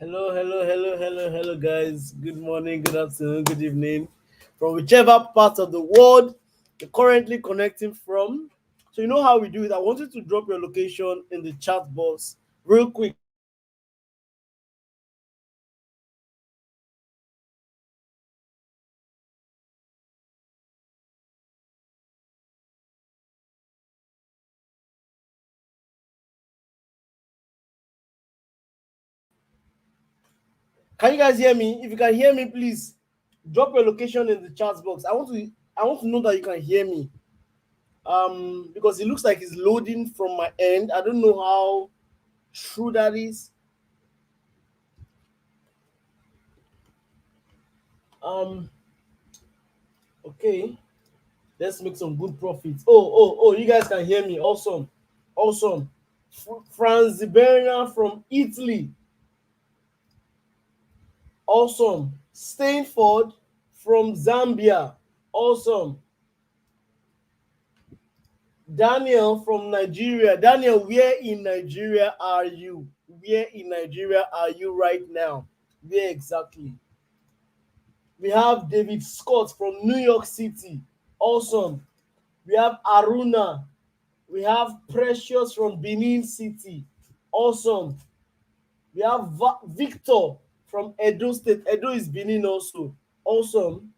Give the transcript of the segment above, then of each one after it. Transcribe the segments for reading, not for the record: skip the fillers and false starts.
Hello, guys. Good morning, good afternoon, good evening, from whichever part of the world you're currently connecting from. So, you know how we do it. I want you to drop your location in the chat box real quick. Can you guys hear me? If you can hear me, please drop your location in the chat box. I want to know that you can hear me. Because it looks like it's loading from my end. I don't know how true that is. Um, okay. Let's make some good profits. Oh, you guys can hear me. Awesome. Awesome. Franz Ziberna from Italy. Awesome. Stainford from Zambia. Awesome. Daniel from Nigeria. Daniel, where in Nigeria are you? Where in Nigeria are you right now? Where exactly? We have David Scott from New York City. Awesome. We have Aruna. We have Precious from Benin City. Awesome. We have Victor from Edo State. Edo is Benin also. Awesome.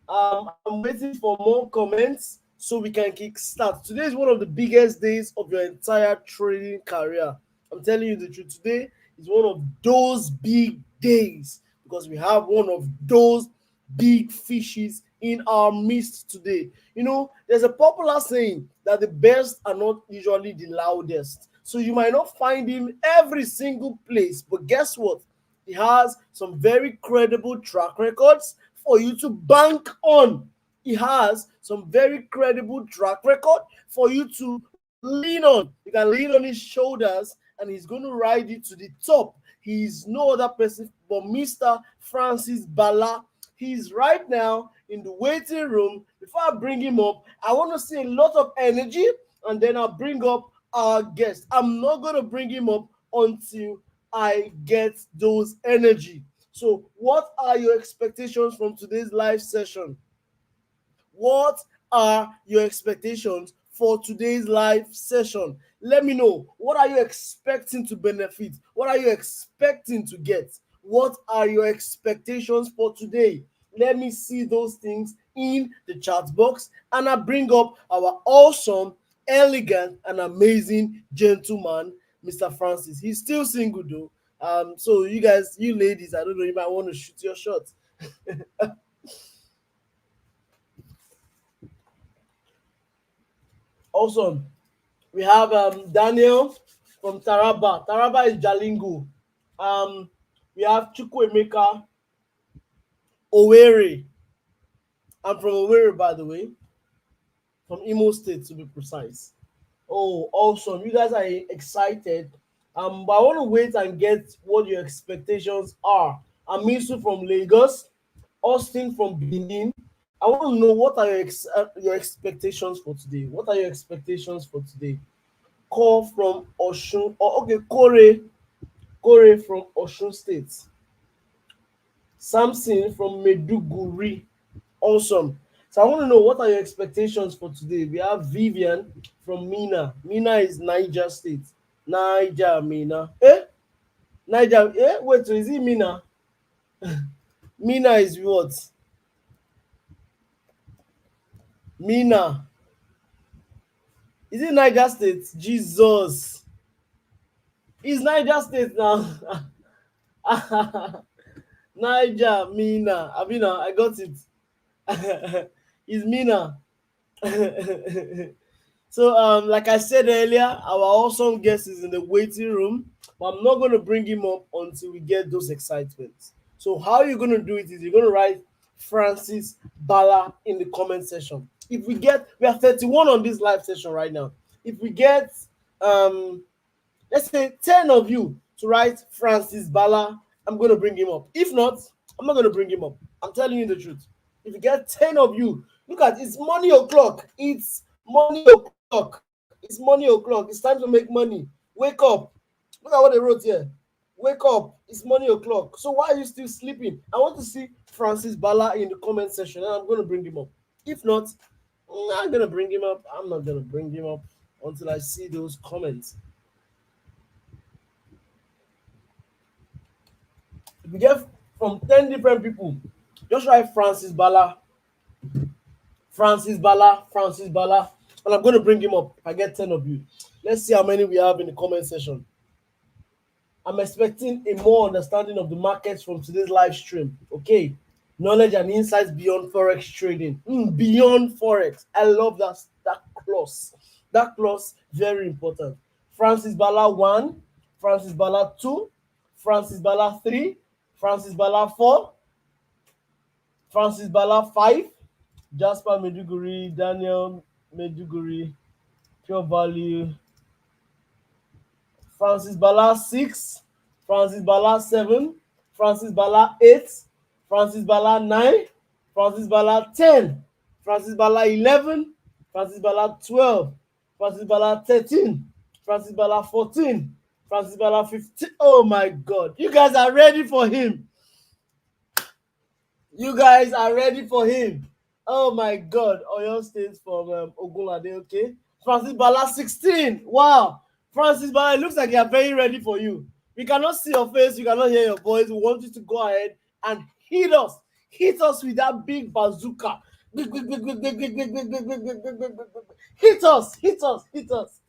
I'm waiting for more comments so we can kick start. Today is one of the biggest days of your entire trading career. I'm telling you the truth. Today is one of those big days because we have one of those big fishes in our midst today. You know, there's a popular saying that the best are not usually the loudest. So you might not find him every single place, but guess what? He has some very credible track records for you to bank on. He has some very credible track record for you to lean on. You can lean on his shoulders and he's going to ride it to the top. He's no other person but Mr. Francis Bala. He's right now in the waiting room. Before I bring him up, I want to see a lot of energy and then I'll bring up our guest. I'm not going to bring him up until I get those energy. So, what are your expectations from today's live session? What are your expectations for today's live session? Let me know. What are you expecting to benefit? What are you expecting to get? What are your expectations for today? Let me see those things in the chat box and I bring up our awesome, elegant, and amazing gentleman, Mr. Francis. He's still single though. So you guys, you ladies, I don't know, you might want to shoot your shot. Awesome. We have Daniel from Taraba. Taraba is Jalingo. Um, we have Chukwemeka Owerri. I'm from Owerri, by the way, from Imo State to be precise. Oh, awesome. You guys are excited. But I want to wait and get what your expectations are. Amisu from Lagos, Austin from Benin. I want to know what are your expectations for today. What are your expectations for today? Call from Oshun. Oh, okay, Kore from Oshun State. Samson from Meduguri. Awesome. So I want to know what are your expectations for today. We have Vivian from Mina. Mina is Niger State. Niger, Mina. Niger. Wait, so is it Mina? Mina is what? Mina. Is it Niger State? Jesus. It's Niger State now. Niger, Mina. Abina, I got it. It's Mina. So, like I said earlier, our awesome guest is in the waiting room, but I'm not going to bring him up until we get those excitements. So, how you're going to do it is you're going to write Francis Bala in the comment section. If we are 31 on this live session right now. If we get, let's say 10 of you to write Francis Bala, I'm going to bring him up. If not, I'm not going to bring him up. I'm telling you the truth. If you get 10 of you, look at it's money o'clock. It's money o'clock. It's money o'clock. It's time to make money. Wake up. Look at what they wrote here. Wake up. It's morning o'clock. So why are you still sleeping? I want to see Francis Bala in the comment section, and I'm going to bring him up. If not, I'm going to bring him up. I'm not going to bring him up until I see those comments. If we get from 10 different people, just write Francis Bala, Francis Bala, Francis Bala, and I'm going to bring him up if I get 10 of you. Let's see how many we have in the comment section. I'm expecting a more understanding of the markets from today's live stream. Okay. Knowledge and insights beyond Forex trading. Beyond Forex. I love that clause. That clause, very important. Francis Bala 1, Francis Bala 2, Francis Bala 3, Francis Bala 4, Francis Bala 5, Jasper Meduguri, Daniel Meduguri, Pure Value, Francis Bala 6, Francis Bala 7, Francis Bala 8, Francis Bala 9, Francis Bala 10, Francis Bala 11, Francis Bala 12, Francis Bala 13, Francis Bala 14, Francis Bala 15. Oh my God. You guys are ready for him. You guys are ready for him. Oh my God. Oyo State from Ogunlade, okay? Francis Bala 16. Wow. Francis Bala, it looks like they are very ready for you. We cannot see your face, we cannot hear your voice. We want you to go ahead and hit us. Hit us with that big bazooka. Hit us, hit us, hit us.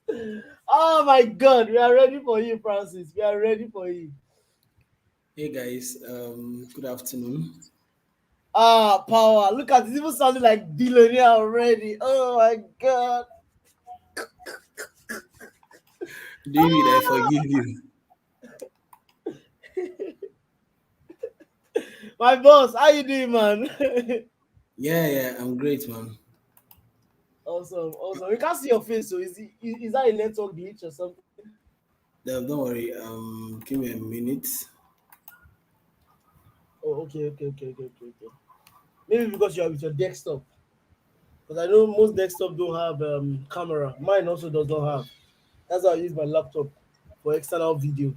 Oh my God, we are ready for you, Francis. We are ready for you. Hey guys, good afternoon. Power. Look at it, even sounding like billionaire already. Oh my God. David, I forgive you. My boss, how you doing, man? Yeah, I'm great, man. Awesome, awesome. We can't see your face, so is that a network glitch or something? Don't worry. Give me a minute. Oh, okay. Maybe because you are with your desktop. Because I know most desktop don't have camera. Mine also does not have. That's how I use my laptop for external video.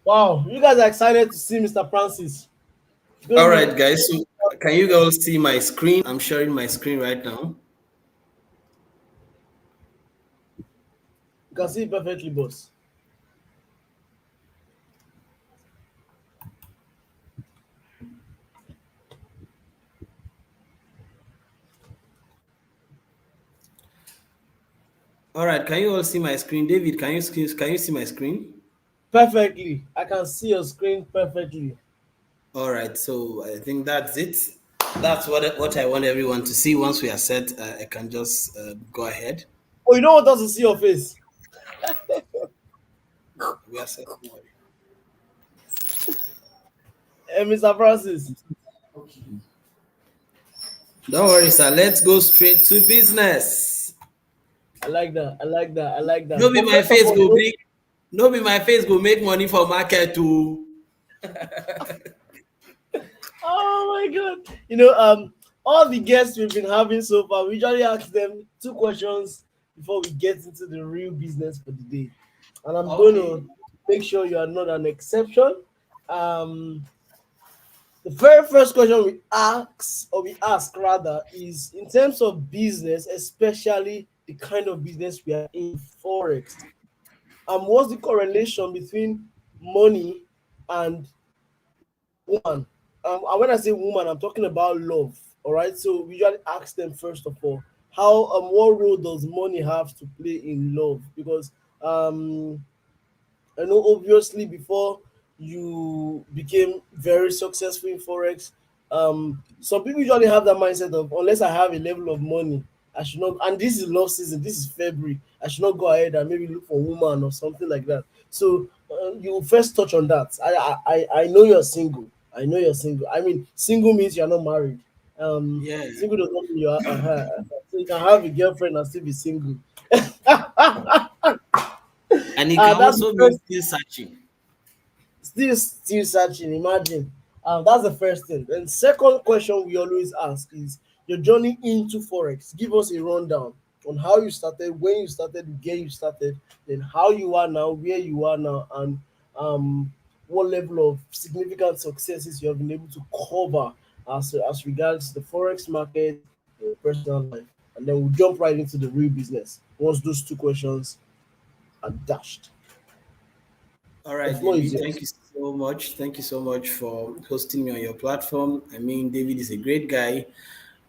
Wow, you guys are excited to see Mr. Francis. It's going All to right, be. guys. So, can you guys see my screen? I'm sharing my screen right now. You can see it perfectly, boss. All right, can you all see my screen? David, can you see my screen? Perfectly. I can see your screen perfectly. All right, so I think that's it. That's what I want everyone to see. Once we are set, I can just go ahead. Oh, you don't want us to see your face? We are set. Don't worry. Mr. Francis. Don't worry, sir. Let's go straight to business. I like that. I like that. I like that. No be But my first of face all, go big. No be my face go make money for market too. oh my God. All the guests we've been having so far, we usually ask them two questions before we get into the real business for the day. And I'm going Okay. to make sure you are not an exception. Um, the very first question we ask rather, is in terms of business, especially the kind of business we are in, Forex. What's the correlation between money and woman? And when I say woman, I'm talking about love. All right. So we usually ask them first of all, how what role does money have to play in love? Because um I know obviously before you became very successful in Forex, some people usually have that mindset of, unless I have a level of money, I should not. And this is love season. This is February. I should not go ahead and maybe look for a woman or something like that. So you first touch on that. I know you're single. I know you're single. I mean, single means you're not married. Yeah. Single does not mean you are. So you can have a girlfriend and still be single. And it can That's the also mean first. still searching. Still searching. Imagine. That's the first thing. And second question we always ask is, your journey into Forex. Give us a rundown on how you started, when you started, where you started, then how you are now, where you are now, and what level of significant successes you have been able to cover as regards the Forex market and your personal life. And then we'll jump right into the real business once those two questions are dashed. All The right, floor is David, thank yours. you so much. Thank you so much for hosting me on your platform. I mean, David is a great guy.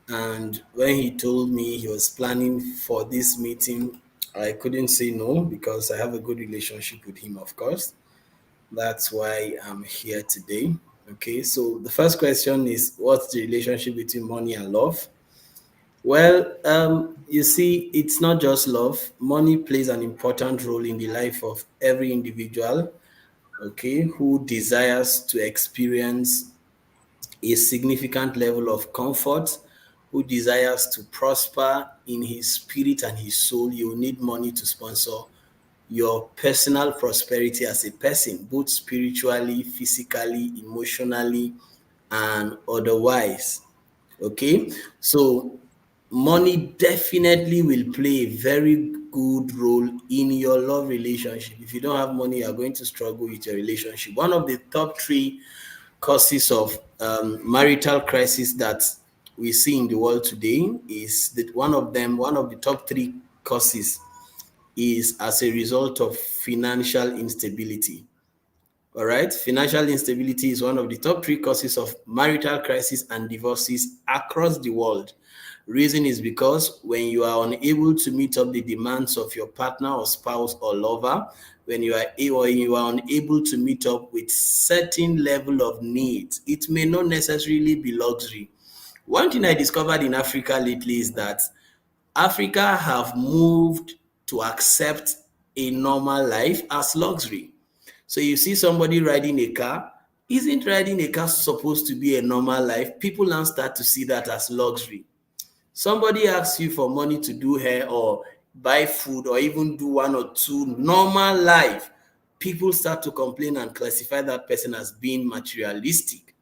And when he told me he was planning for this meeting, I couldn't say no because I have a good relationship with him, of course. That's why I'm here today. Okay, so the first question is, what's the relationship between money and love? Well, you see, it's not just love. Money plays an important role in the life of every individual, okay, who desires to experience a significant level of comfort, who desires to prosper in his spirit and his soul. You need money to sponsor your personal prosperity as a person, both spiritually, physically, emotionally, and otherwise. Okay, so money definitely will play a very good role in your love relationship. If you don't have money, you are going to struggle with your relationship. One of the top three causes of marital crisis that we see in the world today is that one of the top three causes is as a result of financial instability. All right. Financial instability is one of the top three causes of marital crisis and divorces across the world. Reason is because when you are unable to meet up the demands of your partner or spouse or lover, when you are unable to meet up with certain level of needs, it may not necessarily be luxury. One thing I discovered in Africa lately is that Africa have moved to accept a normal life as luxury. So you see somebody riding a car, isn't riding a car supposed to be a normal life? People now start to see that as luxury. Somebody asks you for money to do hair or buy food or even do one or two normal life, people start to complain and classify that person as being materialistic.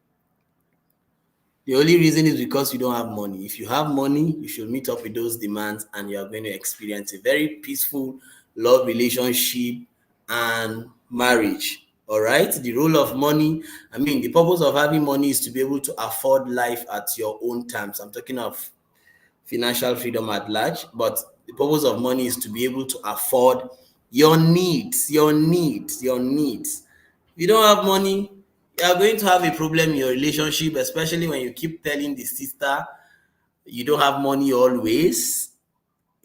The only reason is because you don't have money. If you have money, you should meet up with those demands and you are going to experience a very peaceful love relationship and marriage. All right. The role of money, I mean, the purpose of having money is to be able to afford life at your own terms. I'm talking of financial freedom at large, but the purpose of money is to be able to afford your needs, your needs. If you don't have money, you are going to have a problem in your relationship, especially when you keep telling the sister you don't have money always.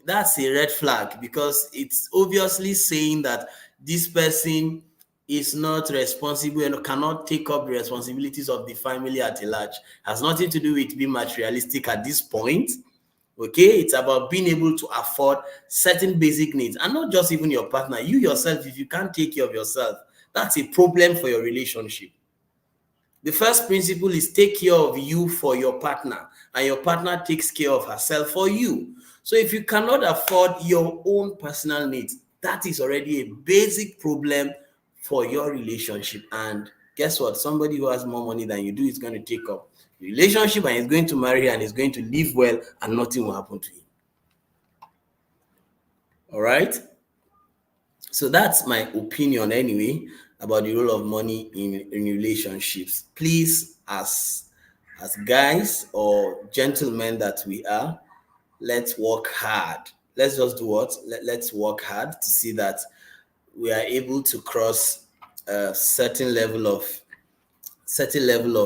That's a red flag because it's obviously saying that this person is not responsible and cannot take up the responsibilities of the family at a large. Has nothing to do with being materialistic at this point. Okay, it's about being able to afford certain basic needs and not just even your partner. You yourself, if you can't take care of yourself, that's a problem for your relationship. The first principle is take care of you for your partner, and your partner takes care of herself for you. So if you cannot afford your own personal needs, that is already a basic problem for your relationship. And guess what? Somebody who has more money than you do is going to take up the relationship and is going to marry and is going to live well, and nothing will happen to him. All right. So that's my opinion anyway about the role of money in relationships. Please, as guys or gentlemen that we are, let's work hard. Let's just do what? Let's work hard to see that we are able to cross a certain level of certain level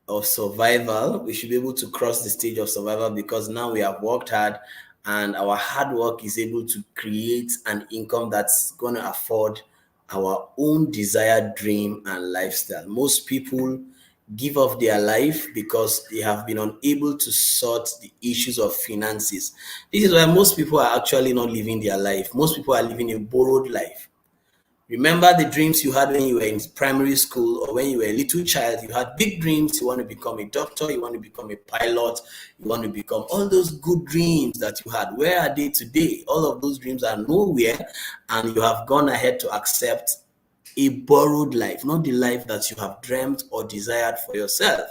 of survival. We should be able to cross the stage of survival because now we have worked hard and our hard work is able to create an income that's going to afford our own desired dream and lifestyle. Most people give up their life because they have been unable to sort the issues of finances. This is why most people are actually not living their life. Most people are living a borrowed life. Remember the dreams you had when you were in primary school or when you were a little child. You had big dreams. You want to become a doctor, you want to become a pilot, you want to become all those good dreams that you had. Where are they today? All of those dreams are nowhere, and you have gone ahead to accept a borrowed life, not the life that you have dreamt or desired for yourself.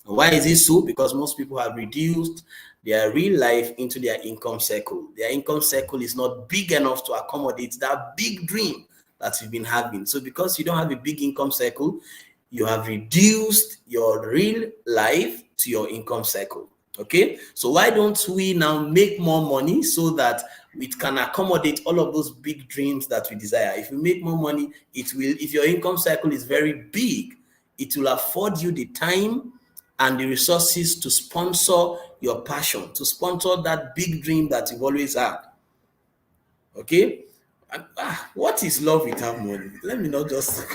Why is it so? Because most people have reduced their real life into their income circle. Their income circle is not big enough to accommodate that big dream that you've been having. So because you don't have a big income circle, you have reduced your real life to your income circle. Okay, so why don't we now make more money so that it can accommodate all of those big dreams that we desire? If you make more money, it will, if your income cycle is very big, it will afford you the time and the resources to sponsor your passion, to sponsor that big dream that you've always had. Okay, and, what is love without money? Let me not just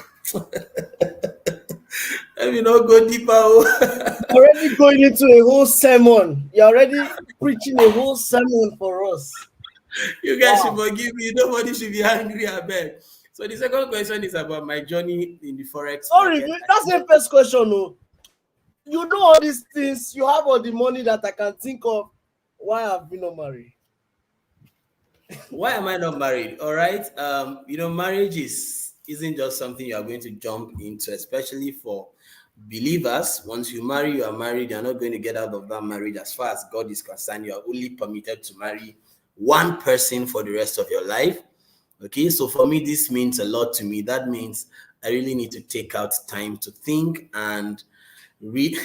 let me not go deeper. Already going into a whole sermon. You're already preaching a whole sermon for us. You guys should Wow. forgive me. Nobody should be angry, I beg. So the second question is about my journey in the forex Sorry, market. that's the first question. No. You know all these things, you have all the money that I can think of. Why have you not married? Why am I not married? All right. Marriage isn't just something you are going to jump into, especially for believers. Once you marry, you are married. You're not going to get out of that marriage. As far as God is concerned, you are only permitted to marry one person for the rest of your life. Okay, so for me, this means a lot to me. That means I really need to take out time to think and read.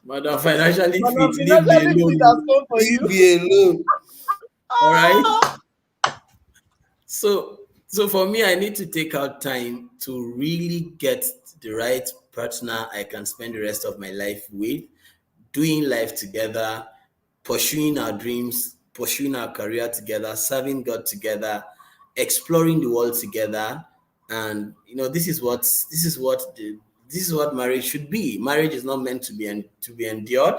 Madam financially And fit, I'm leave me financially fit has alone. come for Leave you. me alone. All right. Ah! So for me, I need to take out time to really get the right partner I can spend the rest of my life with, doing life together, pursuing our dreams, pursuing our career together, serving God together, exploring the world together. And this is what marriage should be. Marriage is not meant to be endured.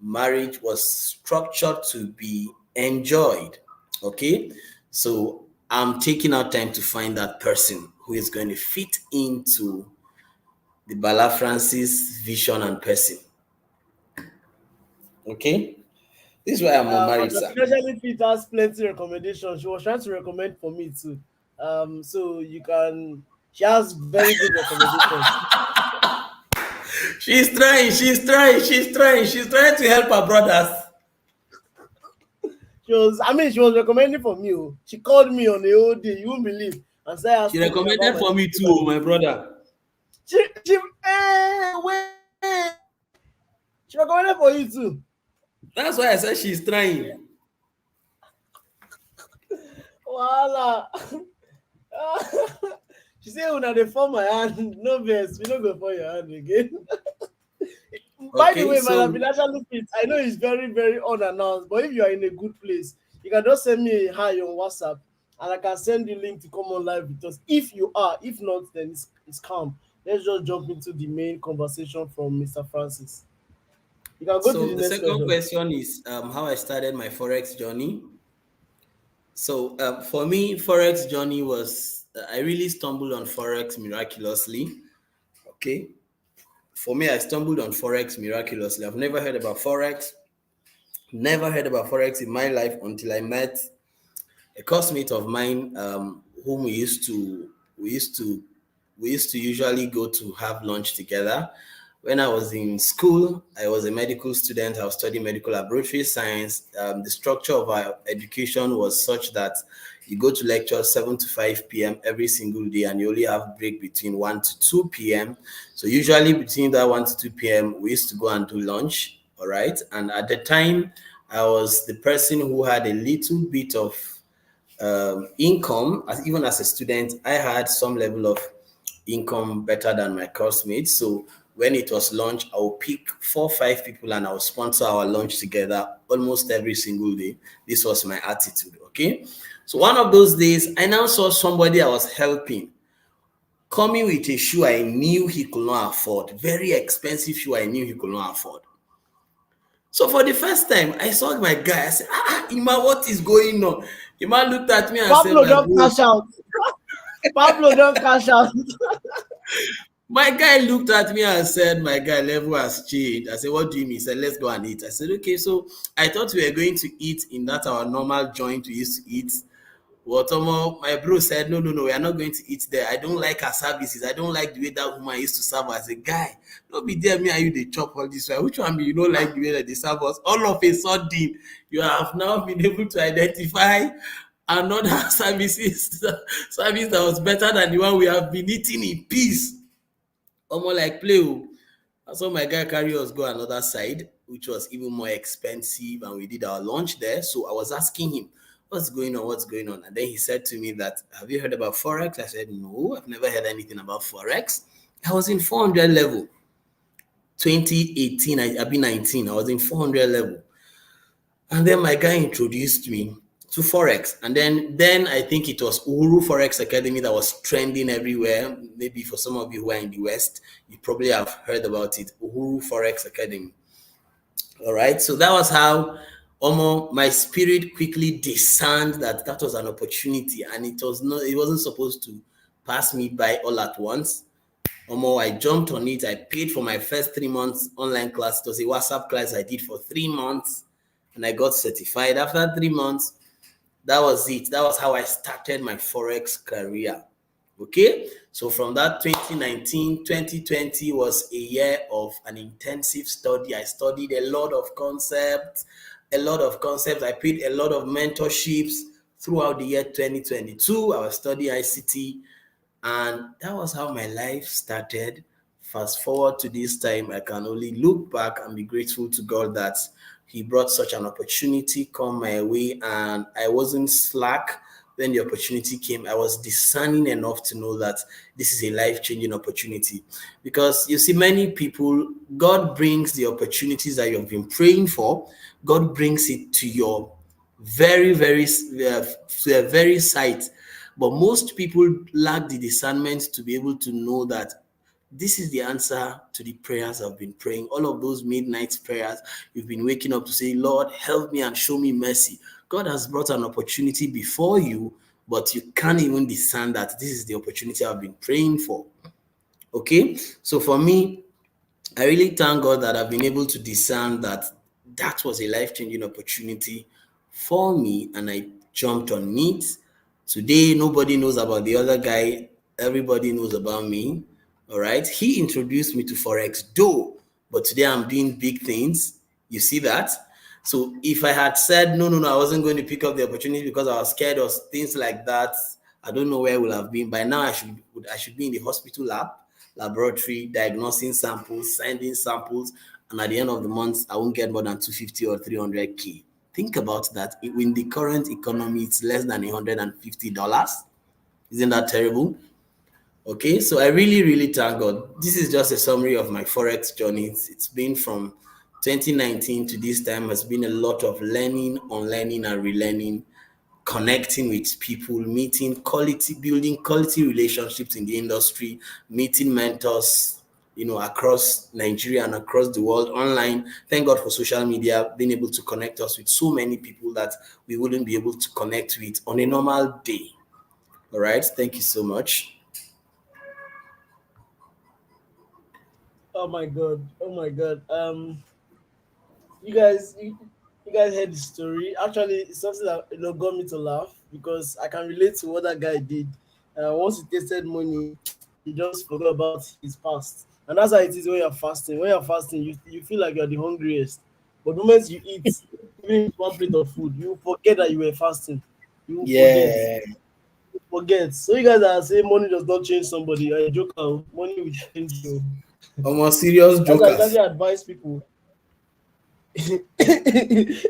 Marriage was structured to be enjoyed. Okay, so I'm taking out time to find that person who is going to fit into the Bala Francis vision and person. Okay, this is why I'm not And married, the sir. financially fit has plenty recommendations. She was trying to recommend for me too. So you can. She has very good recommendations. She's trying to help her brothers. She was recommending for me. Oh. She called me on the whole day. You won't believe, and started She asking me about recommended my for me too, business. my brother. Wait. She recommended for you too. That's why I said she's trying. Voila. She said, "Una dey fall my hand, no vex, we no go fall your hand again." By the Okay, way, so man, financially fit. I know it's very, very unannounced, but if you are in a good place, you can just send me a hi on WhatsApp, and I can send you link to come on live with us. If you are, if not, then it's calm. Let's just jump into the main conversation from Mr. Francis. You can go to so the the next second question. question is how I started my forex journey. So for me, forex journey was I really stumbled on forex miraculously. Okay, for me, I stumbled on forex miraculously. I've never heard about forex. Never heard about forex in my life until I met a classmate of mine, whom we used to usually go to have lunch together. When I was in school, I was a medical student. I was studying medical laboratory science. The structure of our education was such that you go to lecture 7 to 5 p.m. every single day, and you only have break between 1 to 2 p.m. So usually between that 1 to 2 p.m., we used to go and do lunch. All right. And at the time, I was the person who had a little bit of income. Even as a student, I had some level of income better than my classmates. So when it was lunch, I would pick 4 or 5 people and I would sponsor our lunch together almost every single day. This was my attitude. Okay. So one of those days, I now saw somebody I was helping coming with a shoe I knew he could not afford, very expensive shoe I knew he could not afford. So for the first time, I saw my guy. I said, Ima, what is going on? Ima looked at me and said, Pablo my don't bro. cash out. Pablo don't cash out. My guy looked at me and said, my guy, level has changed. I said, what do you mean? He said, let's go and eat. I said, okay. So I thought we were going to eat in that our normal joint we used to eat But my bro said, no, no, no, we are not going to eat there. I don't like her services. I don't like the way that woman used to serve as a guy. Don't be there, me and you, they chop all this. Which one be you don't like the way that they serve us? All of a sudden, you have now been able to identify another service that was better than the one we have been eating in peace. Almost like play oh. So my guy carry us go another side, which was even more expensive, and we did our lunch there. So I was asking him, "What's going on? What's going on?" And then he said to me that, "Have you heard about Forex?" I said, "No, I've never heard anything about Forex." I was in 400 level, 2018. I've been 19. I was in 400 level. And then my guy introduced me to Forex. And then I think it was Uhuru Forex Academy that was trending everywhere. Maybe for some of you who are in the West, you probably have heard about it. Uhuru Forex Academy. All right. So that was how my spirit quickly discerned that that was an opportunity, and it wasn't supposed to pass me by all at once. I jumped on it. I paid for my first 3 months online class. It was a WhatsApp class I did for 3 months, and I got certified. After 3 months, that was it. That was how I started my Forex career. Okay, so from that 2019, 2020 was a year of an intensive study. I studied a lot of concepts, I paid a lot of mentorships throughout the year 2022. I was studying ICT, and that was how my life started. Fast forward to this time, I can only look back and be grateful to God that He brought such an opportunity come my way, and I wasn't slack when the opportunity came. I was discerning enough to know that this is a life-changing opportunity. Because you see, many people, God brings the opportunities that you've been praying for, God brings it to your very sight. But most people lack the discernment to be able to know that this is the answer to the prayers I've been praying. All of those midnight prayers, you've been waking up to say, Lord, help me and show me mercy. God has brought an opportunity before you, but you can't even discern that this is the opportunity I've been praying for. Okay? So for me, I really thank God that I've been able to discern that that was a life changing opportunity for me, and I jumped on it. Today, nobody knows about the other guy, everybody knows about me. All right. He introduced me to Forex, though, but today I'm doing big things. You see that? So if I had said, no, no, no, I wasn't going to pick up the opportunity because I was scared of things like that, I don't know where I would have been. By now, I should be in the hospital laboratory, diagnosing samples, sending samples, and at the end of the month, I won't get more than 250 or 300K. Think about that. In the current economy, it's less than $150. Isn't that terrible? Okay, so I really, really thank God. This is just a summary of my Forex journey. It's been from 2019 to this time, has been a lot of learning, unlearning, and relearning, connecting with people, building quality relationships in the industry, meeting mentors, across Nigeria and across the world online. Thank God for social media, being able to connect us with so many people that we wouldn't be able to connect with on a normal day. All right, thank you so much. Oh my god. Oh my god. You guys, you guys heard the story. Actually, it's something that got me to laugh because I can relate to what that guy did. Once he tasted money, he just forgot about his past, and that's how it is when you're fasting. When you're fasting, you feel like you're the hungriest, but the moment you eat, even with one plate of food, you forget that you were fasting. You will forget. Yeah, Forget. So you guys are saying money does not change somebody. You're a joker. Oh. Money will change you. almost serious That's why I usually jokers. advise people.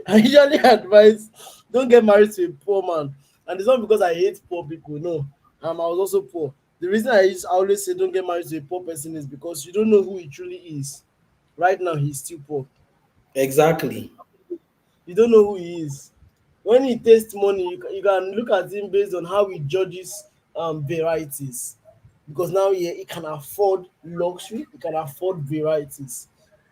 I usually advise don't get married to a poor man. And it's not because I hate poor people. No. I was also poor. The reason I always say don't get married to a poor person is because you don't know who he truly is. Right now, he's still poor. Exactly. You don't know who he is. When he tastes money, you can look at him based on how he judges varieties. Because now he can afford luxury, he can afford varieties.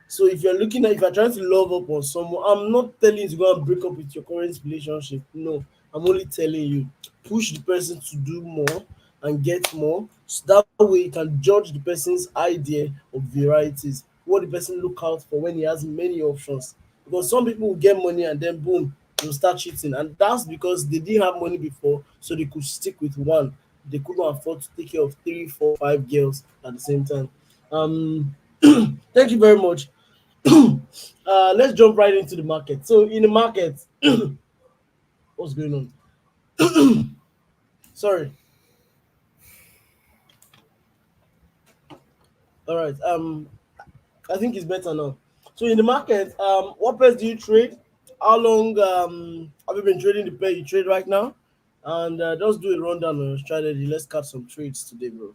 So if you're trying to love up on someone, I'm not telling you to go and break up with your current relationship. No, I'm only telling you push the person to do more and get more. So that way you can judge the person's idea of varieties, what the person look out for when he has many options. Because some people will get money and then boom, they'll start cheating, and that's because they didn't have money before, so they could stick with one. They couldn't afford to take care of three, four, five girls at the same time. Um, thank you very much. Let's jump right into the market. So in the market, what's going on? Sorry. All right. I think it's better now. So in the market, what pairs do you trade? How long have you been trading the pair you trade right now? And just do a rundown on your strategy. Let's cut some trades today, bro.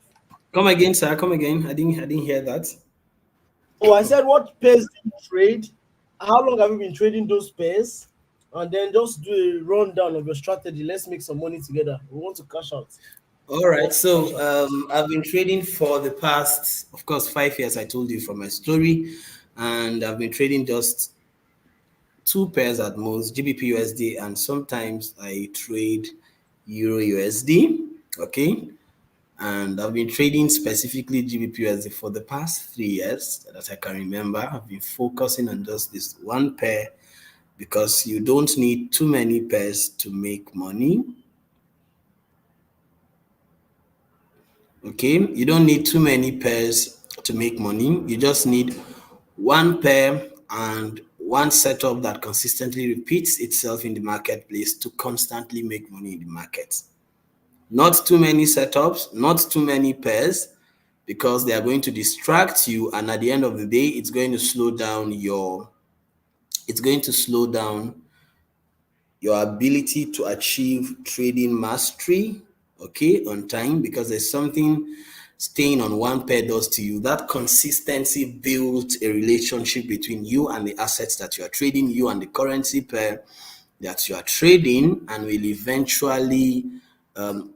Come again, sir. Come again. I didn't hear that. Oh, I said what pairs do you trade? How long have you been trading those pairs? And then just do a rundown of your strategy. Let's make some money together. We want to cash out. All We right. want to cash So out. I've been trading for the past, of course, 5 years. I told you from my story, and I've been trading just two pairs at most, GBP USD, and sometimes I trade Euro USD. Okay. And I've been trading specifically GBP USD for the past 3 years that I can remember. I've been focusing on just this one pair because you don't need too many pairs to make money. Okay, you don't need too many pairs to make money. You just need one pair and one setup that consistently repeats itself in the marketplace to constantly make money in the market. Not too many setups, not too many pairs, because they are going to distract you, and at the end of the day, it's going to slow down your ability to achieve trading mastery, okay, on time, because there's something staying on one pair does to you. That consistency builds a relationship between you and the assets that you are trading, you and the currency pair that you are trading, and will eventually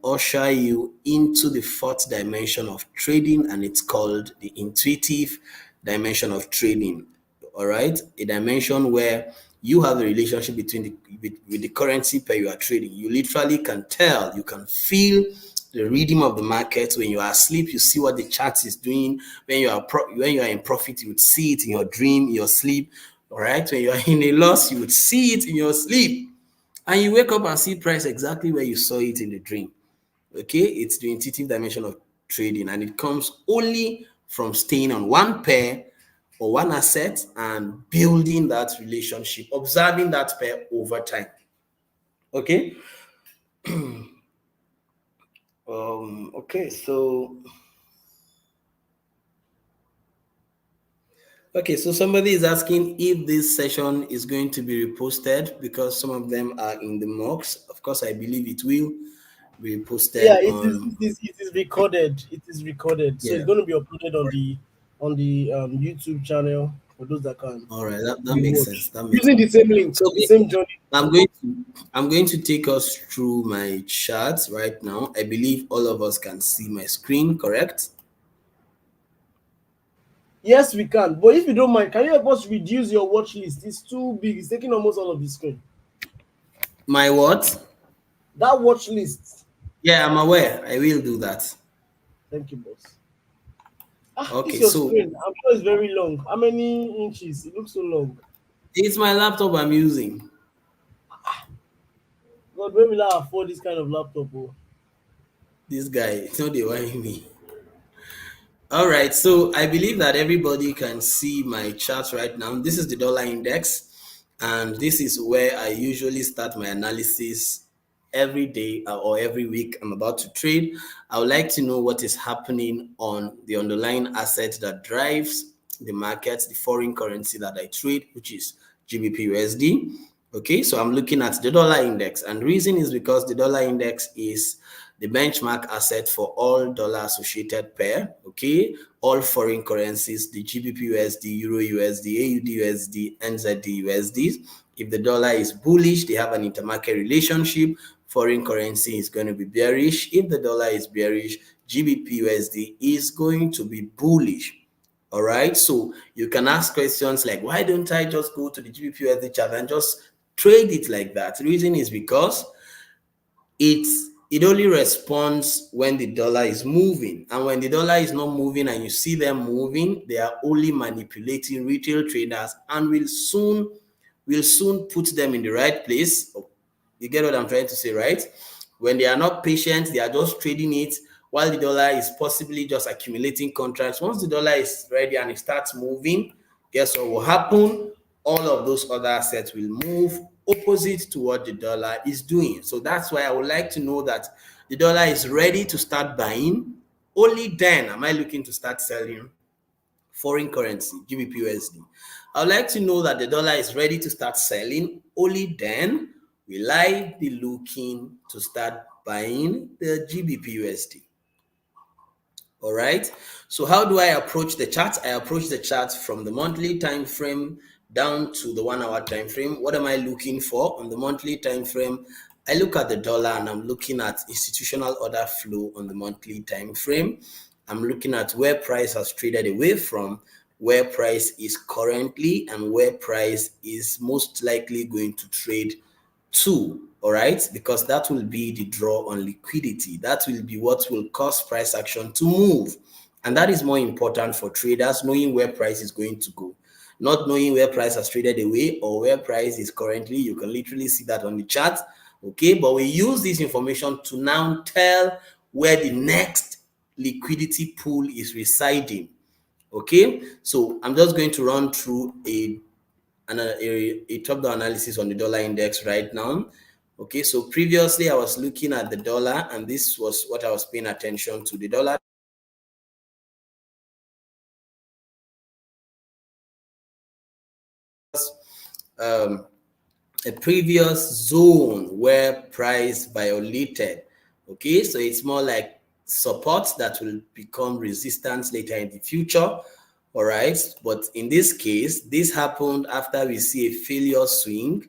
usher you into the fourth dimension of trading, and it's called the intuitive dimension of trading. All right, a dimension where you have a relationship between with the currency pair you are trading. You literally can tell, you can feel the rhythm of the market. When you are asleep, you see what the chart is doing. When you are in profit, you would see it in your dream, in your sleep. All right, when you are in a loss, you would see it in your sleep, and you wake up and see price exactly where you saw it in the dream. Okay, it's the intuitive dimension of trading, and it comes only from staying on one pair or one asset and building that relationship, observing that pair over time. Okay. Okay, so somebody is asking if this session is going to be reposted because some of them are in the mocks. Of course, I believe it will be Yeah, posted on. it is recorded. It is recorded. So it's Yeah. going to be uploaded on the YouTube channel for those that can All right, that makes sense. rewatch That makes using the sense. same link, So the same journey. I'm going to I'm going to take us through my charts right now. I believe all of us can see my screen, correct? Yes, we can. But if you don't mind, can you help us reduce your watch list? It's too big. It's taking almost all of the screen. My what? That watch list. Yeah, I'm aware. I will do that. Thank you, boss. Ah, this Okay, your so screen. I'm sure it's very long. How many inches? It looks so long. it's my laptop I'm using. God, when will I afford this kind of laptop? Oh? This guy, it's not the one me. All right, so I believe that everybody can see my chart right now. This is the dollar index, and this is where I usually start my analysis every day or every week I'm about to trade. I would like to know what is happening on the underlying asset that drives the market, the foreign currency that I trade, which is GBP USD. Okay, so I'm looking at the dollar index, and the reason is because the dollar index is the benchmark asset for all dollar associated pair, okay, all foreign currencies, the GBP USD, Euro USD, AUD USD, NZD USD. If the dollar is bullish, they have an intermarket relationship. Foreign currency is going to be bearish. If the dollar is bearish, GBP USD is going to be bullish. All right, so you can ask questions like, why don't I just go to the GBP USD chart and just trade it like that? The reason is because it only responds when the dollar is moving, and when the dollar is not moving and you see them moving, they are only manipulating retail traders and will soon will soon put them in the right place. You get what I'm trying to say, right? When they are not patient, they are just trading it while the dollar is possibly just accumulating contracts. Once the dollar is ready and it starts moving, guess what will happen? All of those other assets will move opposite to what the dollar is doing. So that's why I would like to know that the dollar is ready to start buying. Only then am I looking to start selling foreign currency, GBP USD. I would like to know that the dollar is ready to start selling. Only then will I be looking to start buying the GBP USD. All right. So how do I approach the chart? I approach the chart from the monthly time frame down to the 1 hour time frame. What am I looking for on the monthly time frame? I look at the dollar and I'm looking at institutional order flow on the monthly time frame. I'm looking at where price has traded away from, where price is currently, and where price is most likely going to trade to. All right, because that will be the draw on liquidity. That will be what will cause price action to move. And that is more important for traders, knowing where price is going to go. Not knowing where price has traded away or where price is currently. You can literally see that on the chart. Okay, but we use this information to now tell where the next liquidity pool is residing. Okay, so I'm just going to run through a top-down analysis on the dollar index right now. Okay, so previously I was looking at the dollar, and this was what I was paying attention to. The dollar a previous zone where price violated. Okay, so it's more like support that will become resistance later in the future. All right, but in this case, this happened after we see a failure swing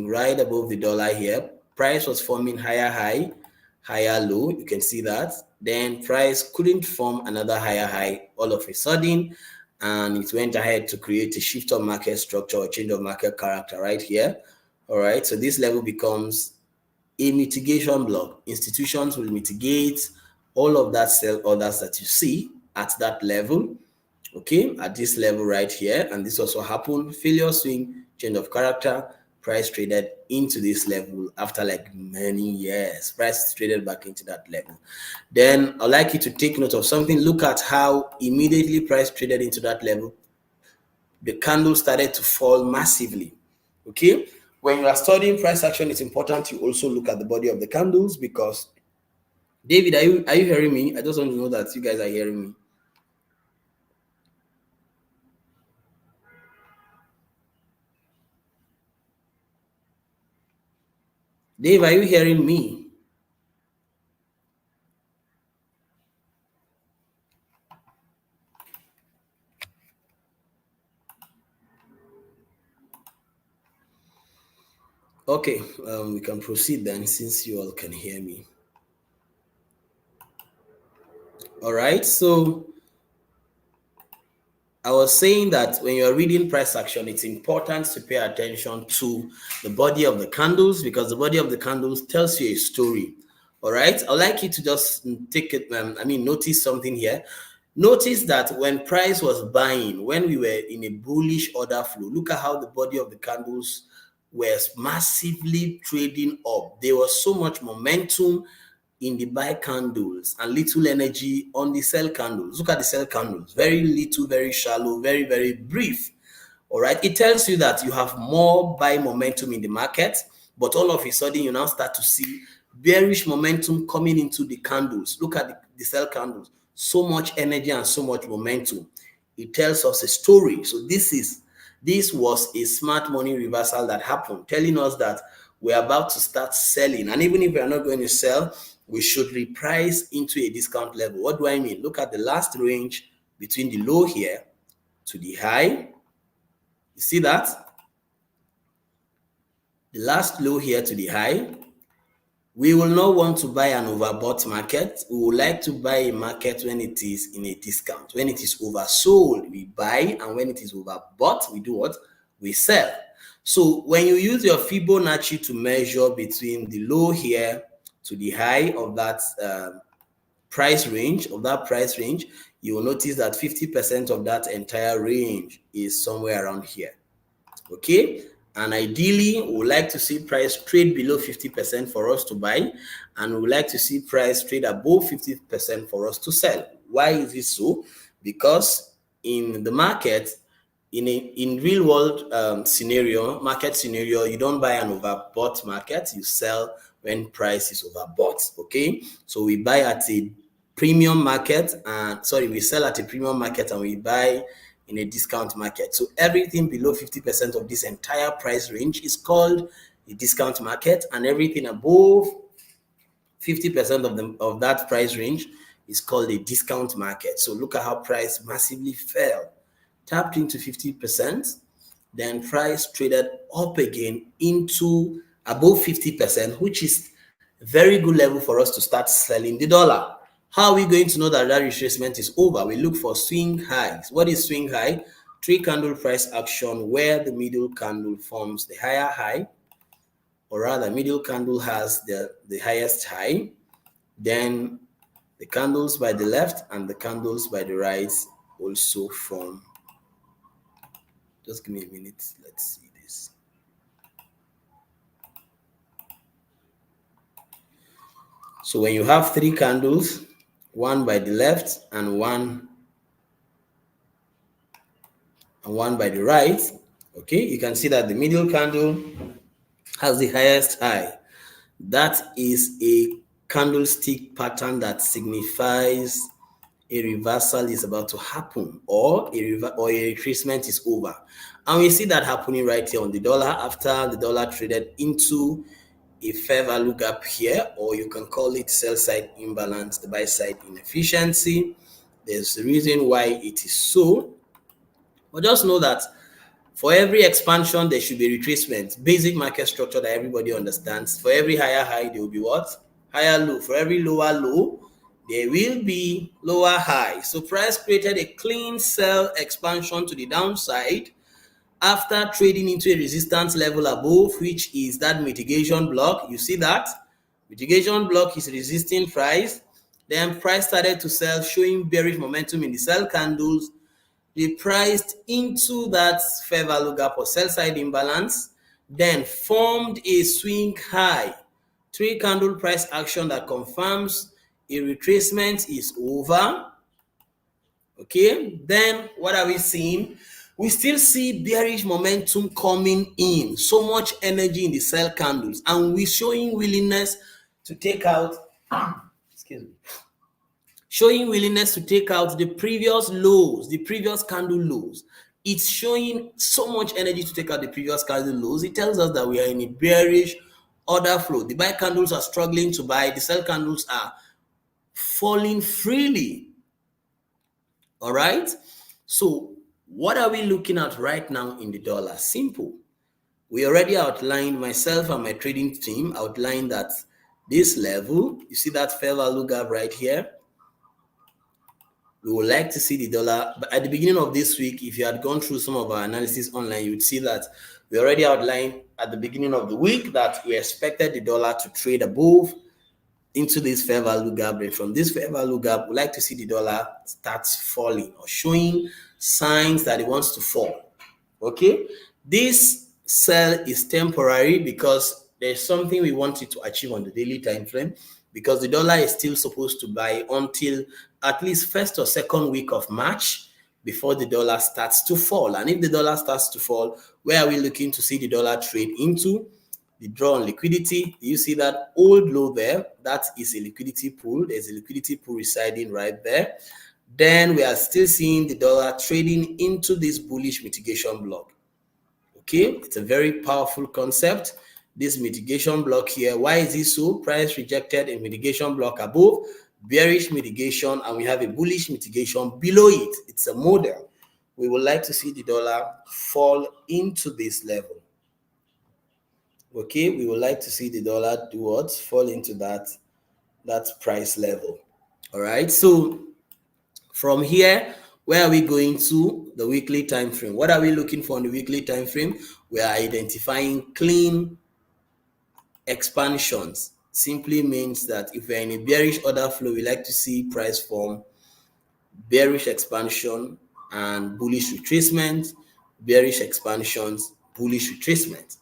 right above the dollar here. Price was forming higher high, higher low. You can see that. Then price couldn't form another higher high all of a sudden, and it went ahead to create a shift of market structure or change of market character right here. All right, so this level becomes a mitigation block. Institutions will mitigate all of that sell orders that you see at that level. Okay, at this level right here, and this also happened. Failure swing, change of character, price traded into this level after like many years. Price traded back into that level. Then I'd like you to take note of something. Look at how immediately price traded into that level, the candle started to fall massively. Okay, when you are studying price action, it's important you also look at the body of the candles, because David, are you hearing me? I just want to know that you guys are hearing me. Dave, are you hearing me? Okay, we can proceed then, since you all can hear me. All right, so I was saying that when you're reading price action, it's important to pay attention to the body of the candles, because the body of the candles tells you a story. All right, I'd like you to just take it, notice something here. Notice that when price was buying, when we were in a bullish order flow, look at how the body of the candles was massively trading up. There was so much momentum in the buy candles and little energy on the sell candles. Look at the sell candles. Very little, very shallow, very, very brief. All right. It tells you that you have more buy momentum in the market, but all of a sudden you now start to see bearish momentum coming into the candles. Look at the sell candles. So much energy and so much momentum. It tells us a story. So this was a smart money reversal that happened, telling us that we're about to start selling. And even if we are not going to sell, we should reprice into a discount level. What do I mean? Look at the last range between the low here to the high. You see that? The last low here to the high. We will not want to buy an overbought market. We would like to buy a market when it is in a discount. When it is oversold, we buy, and when it is overbought, we do what? We sell. So when you use your Fibonacci to measure between the low here to the high of that price range, you will notice that 50% of that entire range is somewhere around here. Okay, and ideally we would like to see price trade below 50% for us to buy, and we would like to see price trade above 50% for us to sell. Why is it so? Because in the market, in real world market scenario, you don't buy an overbought market, you sell when price is overbought. Okay, so we buy at a premium market, and we sell at a premium market and we buy in a discount market. So everything below 50% of this entire price range is called a discount market, and everything above 50% of that price range is called a discount market. So look at how price massively fell, tapped into 50%, then price traded up again into above 50%, which is a very good level for us to start selling the dollar. How are we going to know that that retracement is over? We look for swing highs. What is swing high? 3-candle price action where the middle candle forms the higher high, or rather middle candle has the highest high. Then the candles by the left and the candles by the right also form. Just give me a minute. Let's see this. So when you have 3 candles, one by the left and one by the right, okay, you can see that the middle candle has the highest high. That is a candlestick pattern that signifies a reversal is about to happen, or a retracement is over. And we see that happening right here on the dollar after the dollar traded into a fair value gap here, or you can call it sell side imbalance, the buy side inefficiency. There's a reason why it is so, but just know that for every expansion there should be retracement. Basic market structure that everybody understands. For every higher high there will be what? Higher low. For every lower low there will be lower high. So price created a clean sell expansion to the downside after trading into a resistance level above, which is that mitigation block. You see that mitigation block is resisting price. Then price started to sell, showing bearish momentum in the sell candles. They priced into that fair value gap or sell side imbalance, then formed a swing high. 3-candle price action that confirms a retracement is over. Okay, then what are we seeing? We still see bearish momentum coming in, so much energy in the sell candles, and we're showing willingness to take out the previous lows, the previous candle lows. It's showing so much energy to take out the previous candle lows. It tells us that we are in a bearish order flow. The buy candles are struggling to buy, the sell candles are falling freely. All right, so what are we looking at right now in the dollar? Simple. We already outlined, myself and my trading team outlined that this level, you see that fair value gap right here, we would like to see the dollar. But at the beginning of this week, if you had gone through some of our analysis online, you would see that we already outlined at the beginning of the week that we expected the dollar to trade above into this fair value gap. And from this fair value gap, we like to see the dollar starts falling or showing signs that it wants to fall. Okay, this sell is temporary because there's something we wanted to achieve on the daily time frame, because the dollar is still supposed to buy until at least first or second week of March before the dollar starts to fall. And if the dollar starts to fall, where are we looking to see the dollar trade into? The draw on liquidity. You see that old low there? That is a liquidity pool. There's a liquidity pool residing right there. Then we are still seeing the dollar trading into this bullish mitigation block. Okay, it's a very powerful concept. This mitigation block here, why is it so? Price rejected a mitigation block above, bearish mitigation, and we have a bullish mitigation below it. It's a model. We would like to see the dollar fall into this level. Okay, we would like to see the dollar do what? Fall into that price level. All right, so from here, where are we going to? The weekly time frame. What are we looking for on the weekly time frame? We are identifying clean expansions. simply means that if we're in a bearish order flow, we like to see price form bearish expansion and bullish retracement, bearish expansions, bullish retracement.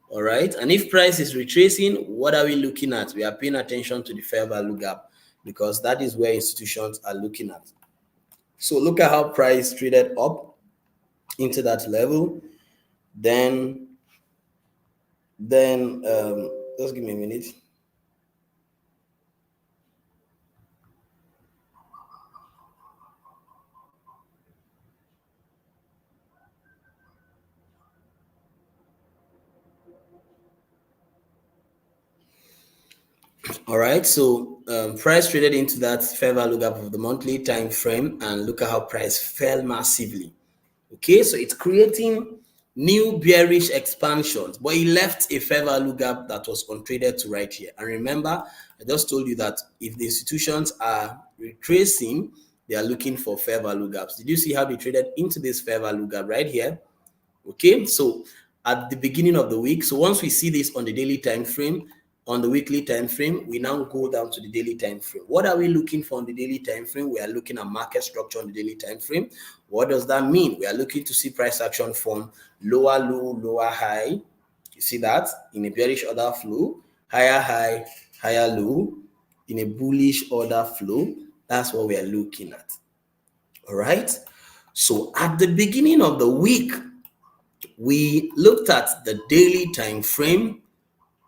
All right. And if price is retracing, what are we looking at? We are paying attention to the fair value gap because that is where institutions are looking at. So look at how price traded up into that level. Then just give me a minute. All right, so price traded into that fair value gap of the monthly time frame, and look at how price fell massively. Okay, so it's creating new bearish expansions, but it left a fair value gap that was untraded to right here. And remember, I just told you that if the institutions are retracing, they are looking for fair value gaps. Did you see how they traded into this fair value gap right here? Okay, so at the beginning of the week, so once we see this on the daily time frame, on the weekly time frame, we now go down to the daily time frame. What are we looking for on the daily time frame? We are looking at market structure on the daily time frame. What does that mean? We are looking to see price action form lower low, lower high. You see that in a bearish order flow, higher high, higher low. In a bullish order flow, that's what we are looking at. All right. So at the beginning of the week, we looked at the daily time frame.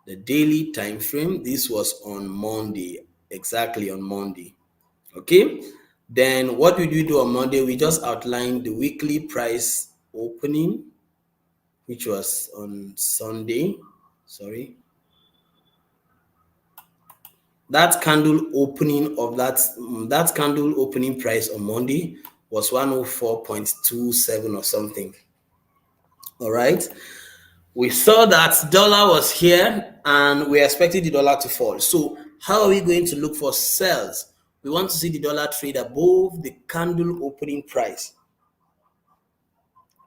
The daily time frame, this was on Monday, exactly on Monday. Okay, then what did we do on Monday? We just outlined the weekly price opening, which was on Sunday. Sorry, that candle opening of that candle opening price on Monday was 104.27 or something. All right, we saw that dollar was here and we expected the dollar to fall. So how are we going to look for sells? We want to see the dollar trade above the candle opening price.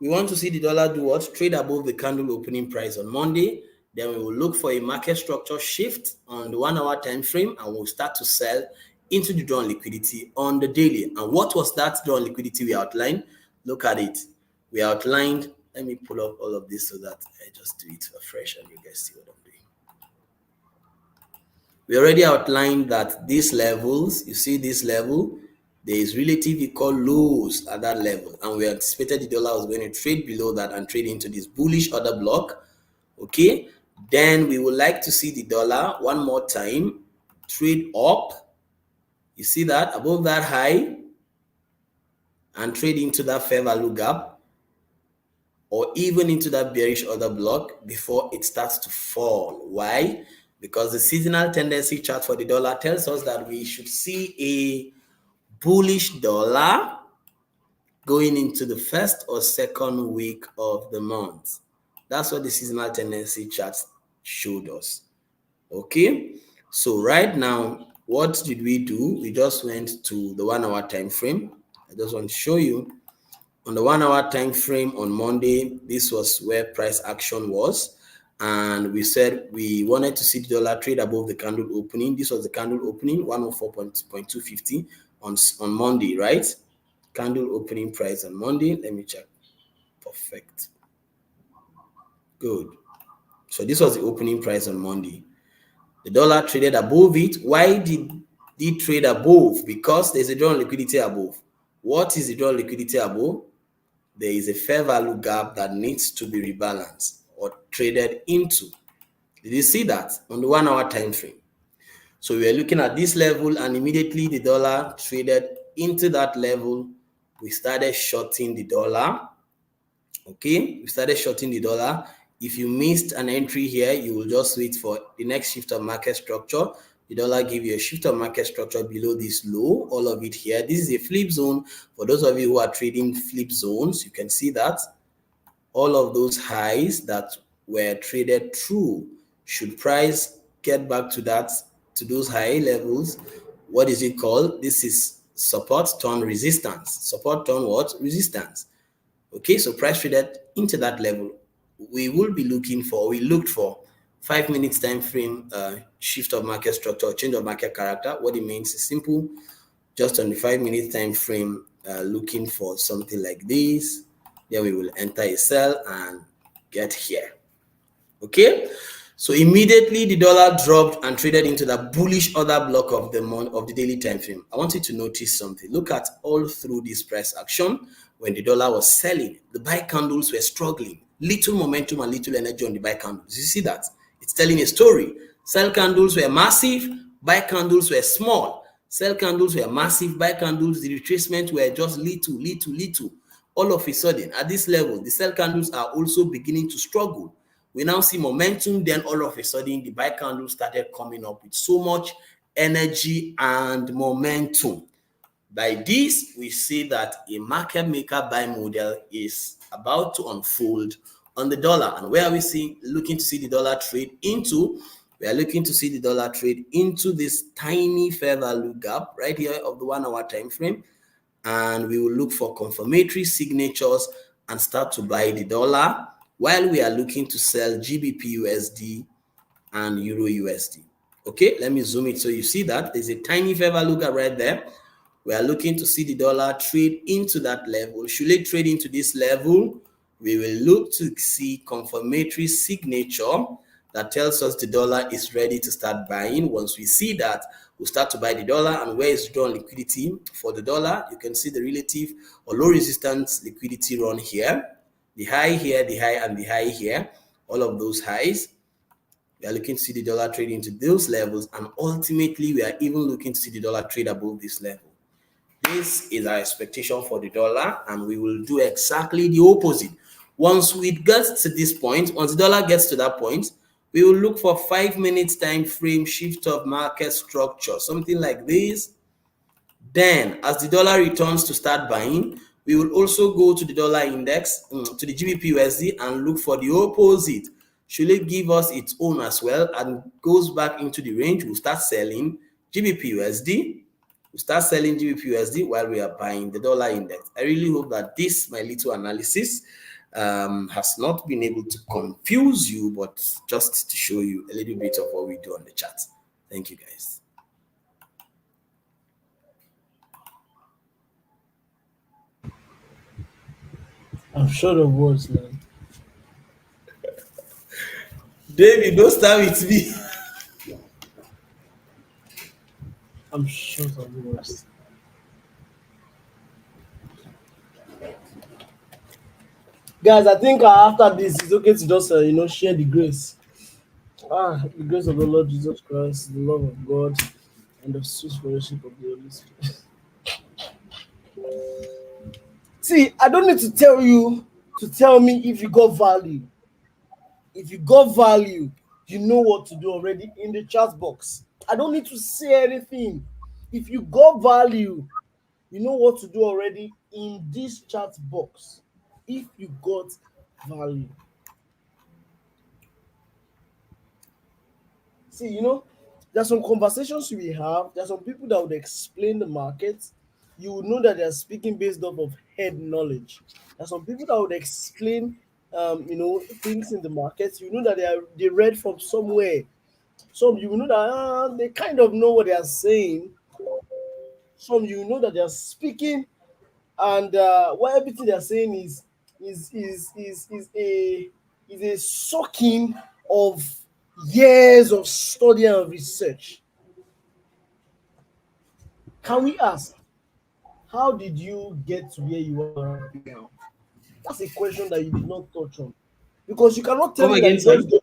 We want to see the dollar do what? Trade above the candle opening price on Monday. Then we will look for a market structure shift on the 1 hour time frame and we'll start to sell into the drawn liquidity on the daily. And what was that drawn liquidity we outlined? Look at it. We outlined, let me pull up all of this so that I just do it afresh and you guys see what I'm doing. We already outlined that these levels, you see this level, there is relative equal lows at that level, and we anticipated the dollar was going to trade below that and trade into this bullish order block. Okay, then we would like to see the dollar one more time trade up. You see that above that high and trade into that fair value gap or even into that bearish order block before it starts to fall. Why? Because the seasonal tendency chart for the dollar tells us that we should see a bullish dollar going into the first or second week of the month. That's what the seasonal tendency chart showed us. Okay, so right now, what did we do? We just went to the 1 hour time frame. I just want to show you on the 1 hour time frame on Monday. This was where price action was, and we said we wanted to see the dollar trade above the candle opening. This was the candle opening 104.250 on Monday, right? Candle opening price on Monday. Let me check. Perfect. Good. So this was the opening price on Monday. The dollar traded above it. Why did it trade above? Because there's a drawn liquidity above. What is the drawn liquidity above? There is a fair value gap that needs to be rebalanced or traded into. Did you see that on the 1 hour time frame? So we are looking at this level and immediately the dollar traded into that level. We started shorting the dollar. Okay, we started shorting the dollar. If you missed an entry here, you will just wait for the next shift of market structure. The dollar give you a shift of market structure below this low, all of it here. This is a flip zone. For those of you who are trading flip zones, you can see that all of those highs that were traded through, should price get back to that, to those high levels, what is it called? This is support turn resistance. Support turn what? Resistance. Okay, so price traded into that level. We will be looking for, we looked for 5 minutes time frame shift of market structure, change of market character. What it means is simple. Just on the 5 minute time frame, looking for something like this. Then we will enter a sell and get here. Okay, so immediately the dollar dropped and traded into the bullish order block of the month of the daily time frame. I want you to notice something. Look at all through this price action. When the dollar was selling, the buy candles were struggling. Little momentum and little energy on the buy candles. You see that? It's telling a story. Sell candles were massive, buy candles were small. Sell candles were massive, buy candles, the retracement were just little. All of a sudden, at this level, the sell candles are also beginning to struggle. We now see momentum, then all of a sudden the buy candle started coming up with so much energy and momentum. By this, we see that a market maker buy model is about to unfold on the dollar. And where are we looking to see the dollar trade into? We are looking to see the dollar trade into this tiny fair value gap right here of the 1 hour time frame. And we will look for confirmatory signatures and start to buy the dollar while we are looking to sell GBP USD and Euro USD. Okay, let me zoom it so you see that there's a tiny fair value gap right there. We are looking to see the dollar trade into that level. Should it trade into this level, we will look to see confirmatory signature that tells us the dollar is ready to start buying. Once we see that, we'll start to buy the dollar. And where is drawn liquidity for the dollar? You can see the relative or low resistance liquidity run here. The high here, the high, and the high here. All of those highs. We are looking to see the dollar trade into those levels. And ultimately, we are even looking to see the dollar trade above this level. This is our expectation for the dollar, and we will do exactly the opposite. Once we get to this point, once the dollar gets to that point, we will look for 5 minutes time frame shift of market structure, something like this. Then, as the dollar returns to start buying, we will also go to the dollar index, to the GBP USD, and look for the opposite. Should it give us its own as well and goes back into the range, we'll start selling GBP USD. We start selling GBP USD while we are buying the dollar index. I really hope that this, my little analysis, has not been able to confuse you, but just to show you a little bit of what we do on the chat. Thank you, guys. I'm sure it was, man. David, don't start with me. I'm sure it was. Guys, I think after this, it's okay to just share the grace. The grace of the Lord Jesus Christ, the love of God, and the sweet fellowship of the Holy Spirit. See, I don't need to tell you to tell me if you got value. If you got value, you know what to do already in the chat box. I don't need to say anything. If you got value, you know what to do already in this chat box. If you got value. See, there's some conversations we have. There's some people that would explain the market. You would know that they're speaking based off of head knowledge. There's some people that would explain, things in the market. You know that they read from somewhere. Some you know that they kind of know what they are saying. Some you know that they are speaking, and what everything they are saying is a soaking of years of study and research. Can we ask, how did you get to where you are right now? That's a question that you did not touch on. Because you cannot tell Come me that again, you sir. just get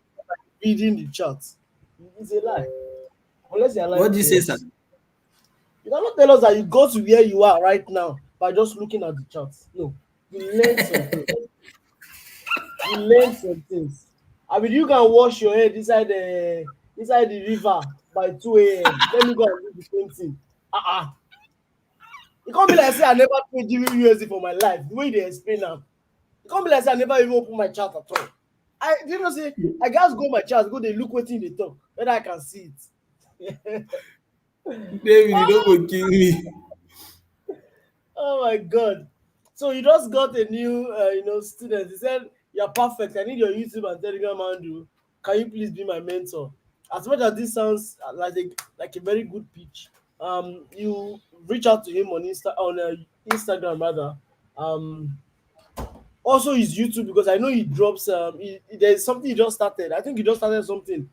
reading the charts. It's a lie. Unless you're What lying do you to say, sir? us. You cannot tell us that you got to where you are right now by just looking at the charts. No. You learned some things. You learned some things. I mean, you can wash your head inside the river by 2 a.m. Let me go and do the same thing. It can't be like say I never paid USD for my life. The way they explain now. It can't be like say I never even open my chart at all. Say I just go my chart, go they look wetin they talk, whether I can see it. David, you don't go kill me. Oh my god. So you just got a new student. He said you're perfect. I need your YouTube and Telegram handle. can you please be my mentor? As much as this sounds like a very good pitch, you reach out to him on Instagram rather. Um, Also his YouTube, because I know he drops. There's something he just started. I think he just started something.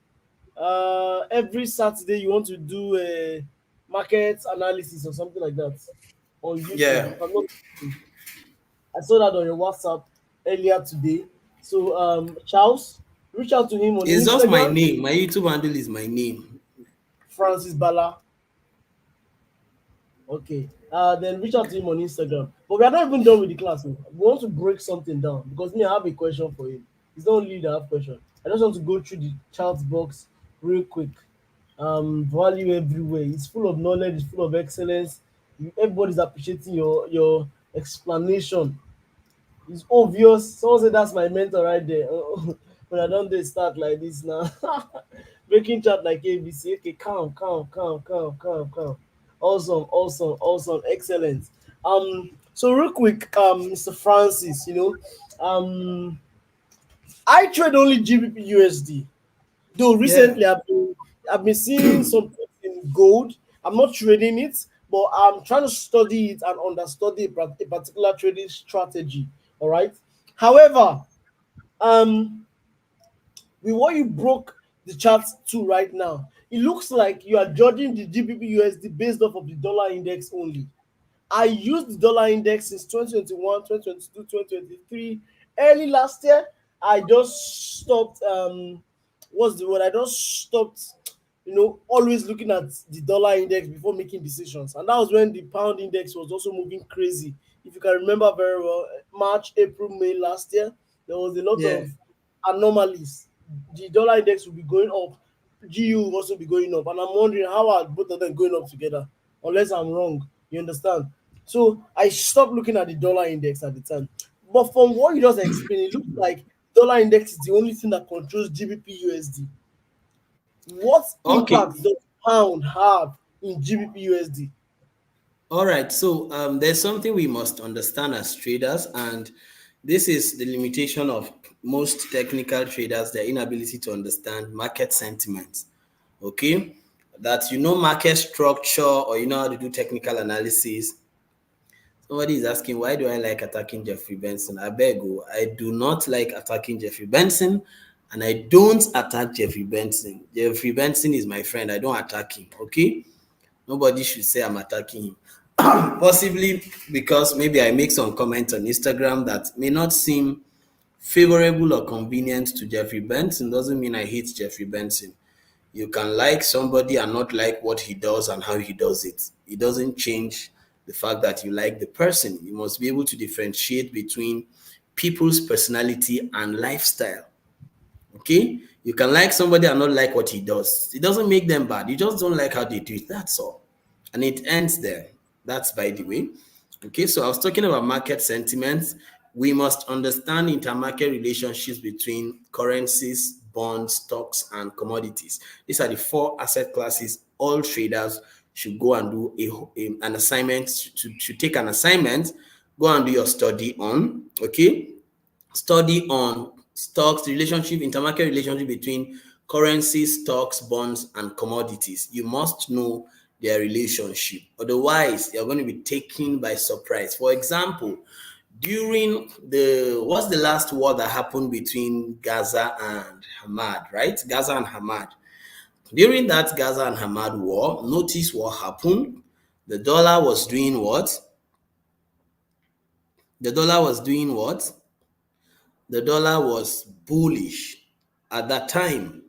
Every Saturday you want to do a market analysis or something like that on YouTube. Yeah. If I'm not mistaken. I saw that on your WhatsApp earlier today. So Charles, reach out to him on It's just my Instagram, name. My YouTube handle is my name. Francis Bala. Okay. Then reach out to him on Instagram. But we are not even done with the class. Oh. We want to break something down because me, I have a question for him. It's not only that I have question. I just want to go through the chat box real quick. Value everywhere. It's full of knowledge. It's full of excellence. Everybody's appreciating your explanation. It's obvious. Someone said that's my mentor right there. But I don't they start like this now. Breaking chat like ABC. Okay, calm, calm, calm, calm, calm, calm. Awesome, awesome, awesome, excellent. So real quick, Mr. Francis, I trade only GBP USD. Though Yeah. recently I've been seeing some things in gold. I'm not trading it, but I'm trying to study it and understudy a particular trading strategy. All right. However, um, with what you broke the charts to right now, it looks like you are judging the GBP USD based off of the dollar index only. I used the dollar index since 2021, 2022, 2023. Early last year, I just stopped. What's the word? I just stopped, always looking at the dollar index before making decisions. And that was when the pound index was also moving crazy. If you can remember very well, March, April, May last year, there was a lot Yeah. of anomalies. The dollar index will be going up, GU will also be going up. And I'm wondering how are both of them going up together, unless I'm wrong. You understand? So I stopped looking at the dollar index at the time. But from what you just explained, it looks like dollar index is the only thing that controls GBP USD. What Okay. impact does pound have in GBP USD? All right. So there's something we must understand as traders, and this is the limitation of most technical traders, their inability to understand market sentiment. Okay. That market structure, or how to do technical analysis. Somebody is asking, why do I like attacking Jeffrey Benson? I beg you, I do not like attacking Jeffrey Benson, and I don't attack Jeffrey Benson. Jeffrey Benson is my friend. I don't attack him. Okay. Nobody should say I'm attacking him. Possibly because maybe I make some comments on Instagram that may not seem favorable or convenient to Jeffrey Benson. Doesn't mean I hate Jeffrey Benson. You can like somebody and not like what he does and how he does it. It doesn't change the fact that you like the person. You must be able to differentiate between people's personality and lifestyle. Okay? You can like somebody and not like what he does. It doesn't make them bad. You just don't like how they do it. That's all. And it ends there. That's by the way. Okay, so I was talking about market sentiments. We must understand intermarket relationships between currencies, bonds, stocks, and commodities. These are the four asset classes all traders should go and do an assignment, should take an assignment, go and do your study on. Okay, study on stocks, the relationship, intermarket relationship between currencies, stocks, bonds, and commodities. You must know their relationship. Otherwise, you're going to be taken by surprise. For example, during what's the last war that happened between Gaza and Hamad, right? Gaza and Hamad. During that Gaza and Hamad war, notice what happened. The dollar was doing what? The dollar was doing what? The dollar was bullish at that time.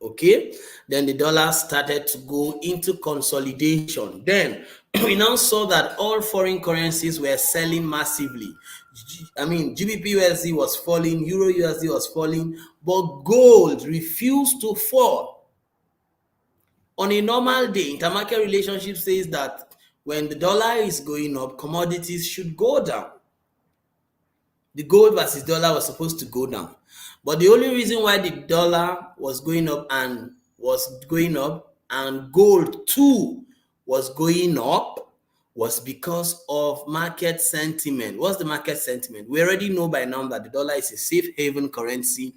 Okay, then the dollar started to go into consolidation. Then we now saw that all foreign currencies were selling massively. I mean, GBP USD was falling, Euro USD was falling, but gold refused to fall. On a normal day, intermarket relationship says that when the dollar is going up, commodities should go down. The gold versus dollar was supposed to go down. But the only reason why the dollar was going up and gold too was going up was because of market sentiment. What's the market sentiment? We already know by now that the dollar is a safe haven currency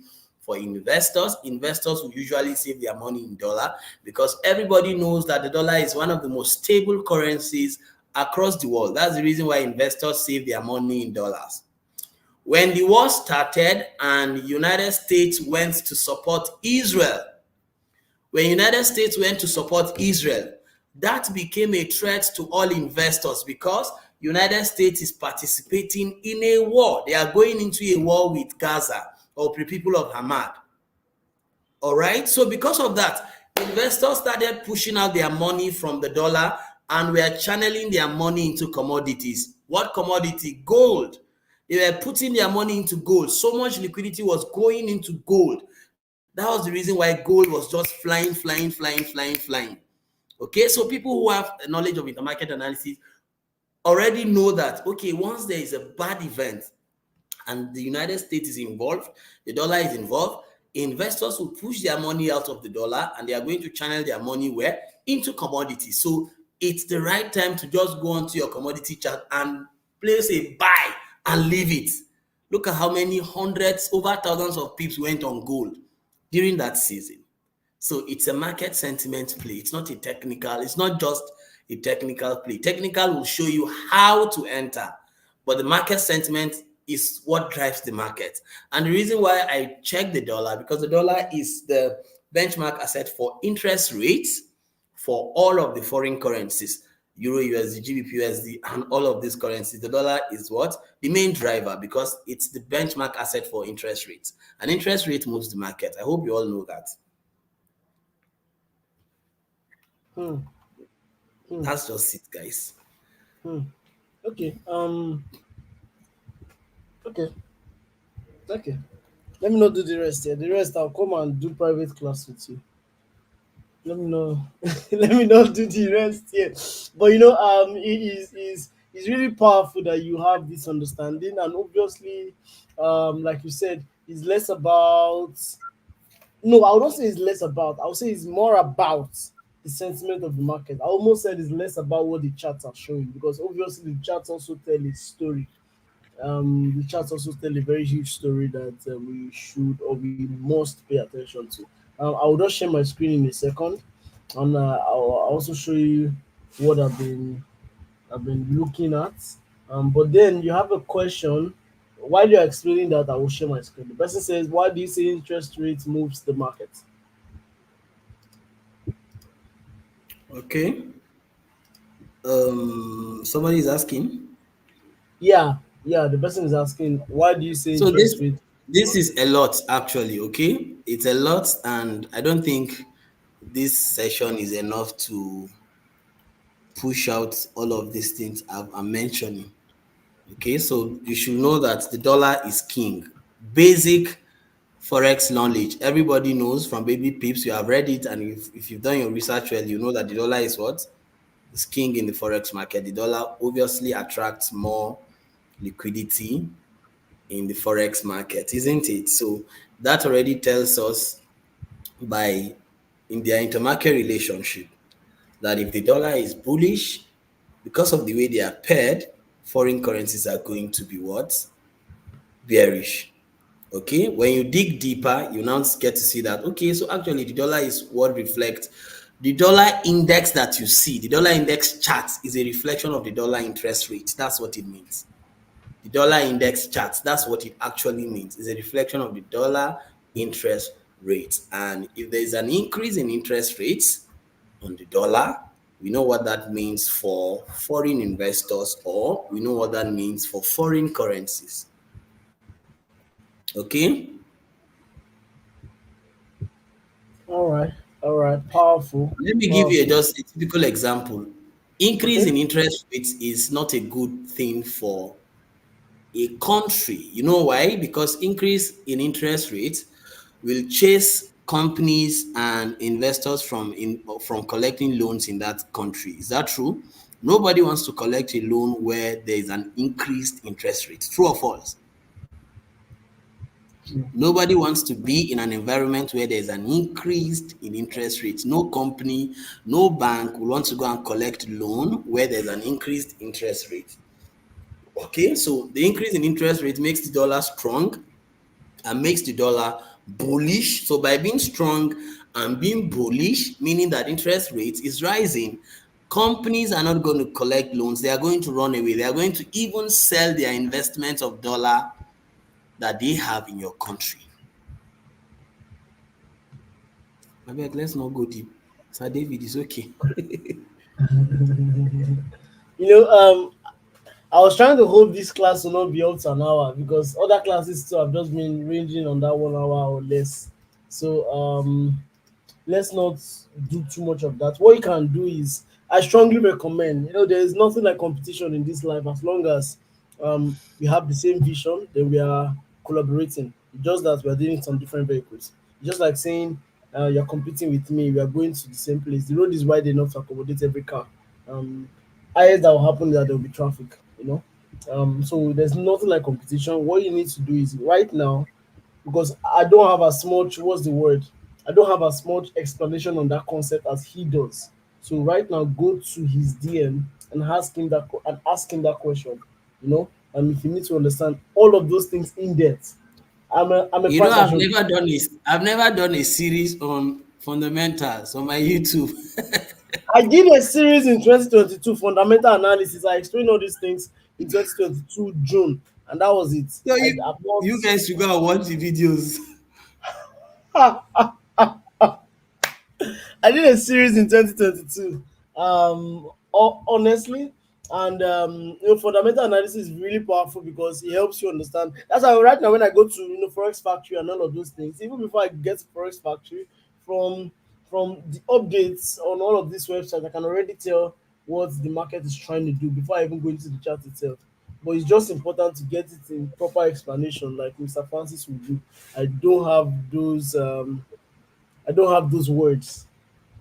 for investors. Investors will usually save their money in dollar because everybody knows that the dollar is one of the most stable currencies across the world. That's the reason why investors save their money in dollars. When the war started and United States went to support Israel, when United States went to support Israel, that became a threat to all investors because United States is participating in a war. They are going into a war with Gaza or the people of Hamas. All right. So because of that, investors started pushing out their money from the dollar and were channeling their money into commodities. What commodity? Gold. They were putting their money into gold. So much liquidity was going into gold. That was the reason why gold was just flying. Okay, so people who have knowledge of intermarket analysis already know that, okay, once there is a bad event and the United States is involved, the dollar is involved, investors will push their money out of the dollar and they are going to channel their money where? Into commodities. So it's the right time to just go onto your commodity chart and place a buy and leave it. Look at how many hundreds, over thousands of pips went on gold during that season. So it's a market sentiment play. It's not a technical, it's not just a technical play. Technical will show you how to enter, but the market sentiment is what drives the market. And the reason why I check the dollar, because the dollar is the benchmark asset for interest rates for all of the foreign currencies. Euro, USD, GBP, USD, and all of these currencies. The dollar is what? The main driver because it's the benchmark asset for interest rates. And interest rate moves the market. I hope you all know that. Hmm. Hmm. That's just it, guys. Hmm. Okay. Okay. Okay. Let me not do the rest here. The rest I'll come and do private class with you. Let me know. Let me not do the rest here. But it's really powerful that you have this understanding, and obviously, like you said, it's less about. No, I would not say it's less about. I would say it's more about the sentiment of the market. I almost said it's less about what the charts are showing because obviously the charts also tell a story. The charts also tell a very huge story that we should or we must pay attention to. I will just share my screen in a second, and I'll also show you what I've been looking at. But then you have a question. While you're explaining that, I will share my screen. The person says, "Why do you say interest rates moves the market?" Okay. Somebody is asking. Yeah, yeah. The person is asking, "Why do you say So interest this rates?" this is a lot actually. Okay, it's a lot, and I don't think this session is enough to push out all of these things I'm mentioning. Okay, so you should know that the dollar is king. Basic Forex knowledge. Everybody knows from baby pips, you have read it, and if you've done your research well, you know that the dollar is what? Is king in the Forex market. The dollar obviously attracts more liquidity in the Forex market, isn't it? So that already tells us by in their intermarket relationship that if the dollar is bullish, because of the way they are paired, foreign currencies are going to be what? Bearish. Okay, when you dig deeper, you now get to see that, okay, so actually the dollar is what reflects the dollar index that you see. The dollar index chart is a reflection of the dollar interest rate. That's what it means. The dollar index chart, that's what it actually means. It's a reflection of the dollar interest rate. And if there is an increase in interest rates on the dollar, we know what that means for foreign investors, or we know what that means for foreign currencies. Okay? All right, powerful, Let me give you powerful. just a typical example. Increase Okay. in interest rates is not a good thing for a country. You know why? Because increase in interest rates will chase companies and investors from collecting loans in that country. Is that true? Nobody wants to collect a loan where there is an increased interest rate. True or false? Nobody wants to be in an environment where there's an increase in interest rates. No company, no bank will want to go and collect loan where there's an increased interest rate. Okay, so the increase in interest rate makes the dollar strong and makes the dollar bullish. So by being strong and being bullish, meaning that interest rate is rising, companies are not going to collect loans. They are going to run away. They are going to even sell their investments of dollar that they have in your country. Abeg, let's not go deep. Sir David is okay. You know, I was trying to hold this class to not be up to an hour because other classes too have just been ranging on that 1 hour or less. So let's not do too much of that. What you can do is, I strongly recommend, there is nothing like competition in this life as long as we have the same vision, then we are collaborating. Just that we are doing it on different vehicles. Just like saying you're competing with me, we are going to the same place. The road is wide enough to accommodate every car. Um, highest that will happen is that there will be traffic. So there's nothing like competition. What you need to do is right now, because I don't have as much, what's the word? I don't have as much explanation on that concept as he does. So right now, go to his DM and ask him that question. If you need to understand all of those things in depth, I'm a You know, price assured. I've never done a series on fundamentals on my YouTube. I did a series in 2022, fundamental analysis. I explained all these things in 2022 June, and that was it. So I'm you guys should go and watch the videos. not. I did a series in 2022. Honestly, and fundamental analysis is really powerful because it helps you understand. That's why right now when I go to Forex Factory and all of those things, even before I get to Forex Factory, from the updates on all of these websites, I can already tell what the market is trying to do before I even go into the chart itself. But it's just important to get it in proper explanation, like Mr. Francis will do. I don't have those. I don't have those words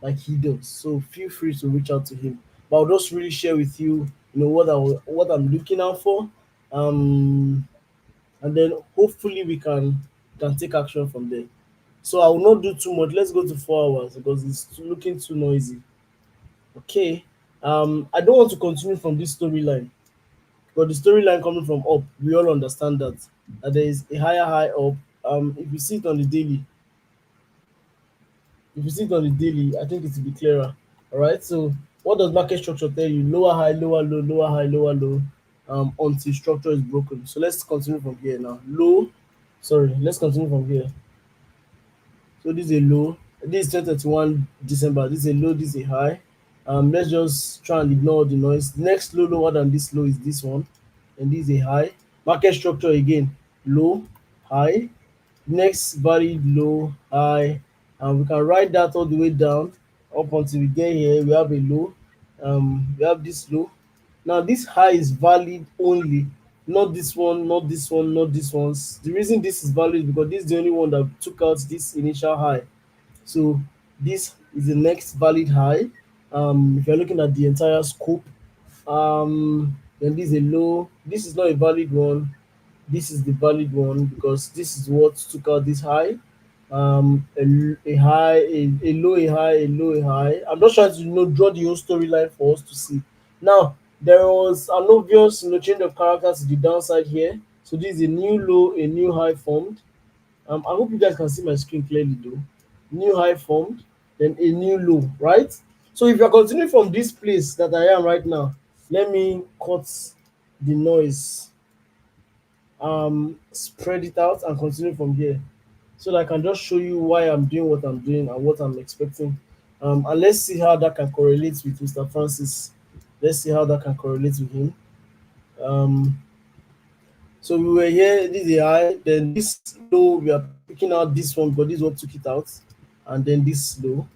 like he does. So feel free to reach out to him. But I'll just really share with you, what I'm looking out for, um, and then hopefully we can take action from there. So I will not do too much. Let's go to 4 hours because it's looking too noisy. Okay. I don't want to continue from this storyline, but the storyline coming from up, we all understand that there is a higher high up. If you see it on the daily, If you see it on the daily, I think it will be clearer. All right. So what does market structure tell you? Lower high, lower low, lower high, lower low, until structure is broken. So let's continue from here now. Low. Sorry. Let's continue from here. So this is a low. This is 2021 December. This is a low. This is a high. Let's just try and ignore the noise. The next low lower than this low is this one, and this is a high. Market structure again. Low, high, next valid low, high, and we can write that all the way down up until we get here. We have a low, we have this low. Now this high is valid only, not this one, not this one, not this ones. The reason this is valid is because this is the only one that took out this initial high. So this is the next valid high. If you're looking at the entire scope, then this is a low. This is not a valid one. This is the valid one because this is what took out this high. A high, a low, a high, a low, a high. I'm just trying to draw the whole storyline for us to see. Now there was an obvious change of character to the downside here. So this is a new low, a new high formed. I hope you guys can see my screen clearly though. New high formed, then a new low, right? So if you're continuing from this place that I am right now, let me cut the noise, spread it out and continue from here so that I can just show you why I'm doing what I'm doing and what I'm expecting. And let's see how that can correlate with Mr. Francis. Let's see how that can correlate with him. Um, so we were here, this is a high, then this low, we are picking out this one because this one took it out, and then this low.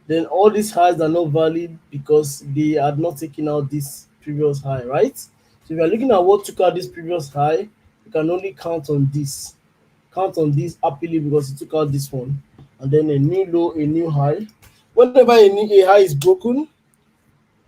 Then all these highs are not valid because they had not taken out this previous high, right? So if you're looking at what took out this previous high, you can only count on this. Count on this happily because it took out this one. And then a new low, a new high. Whenever a high is broken,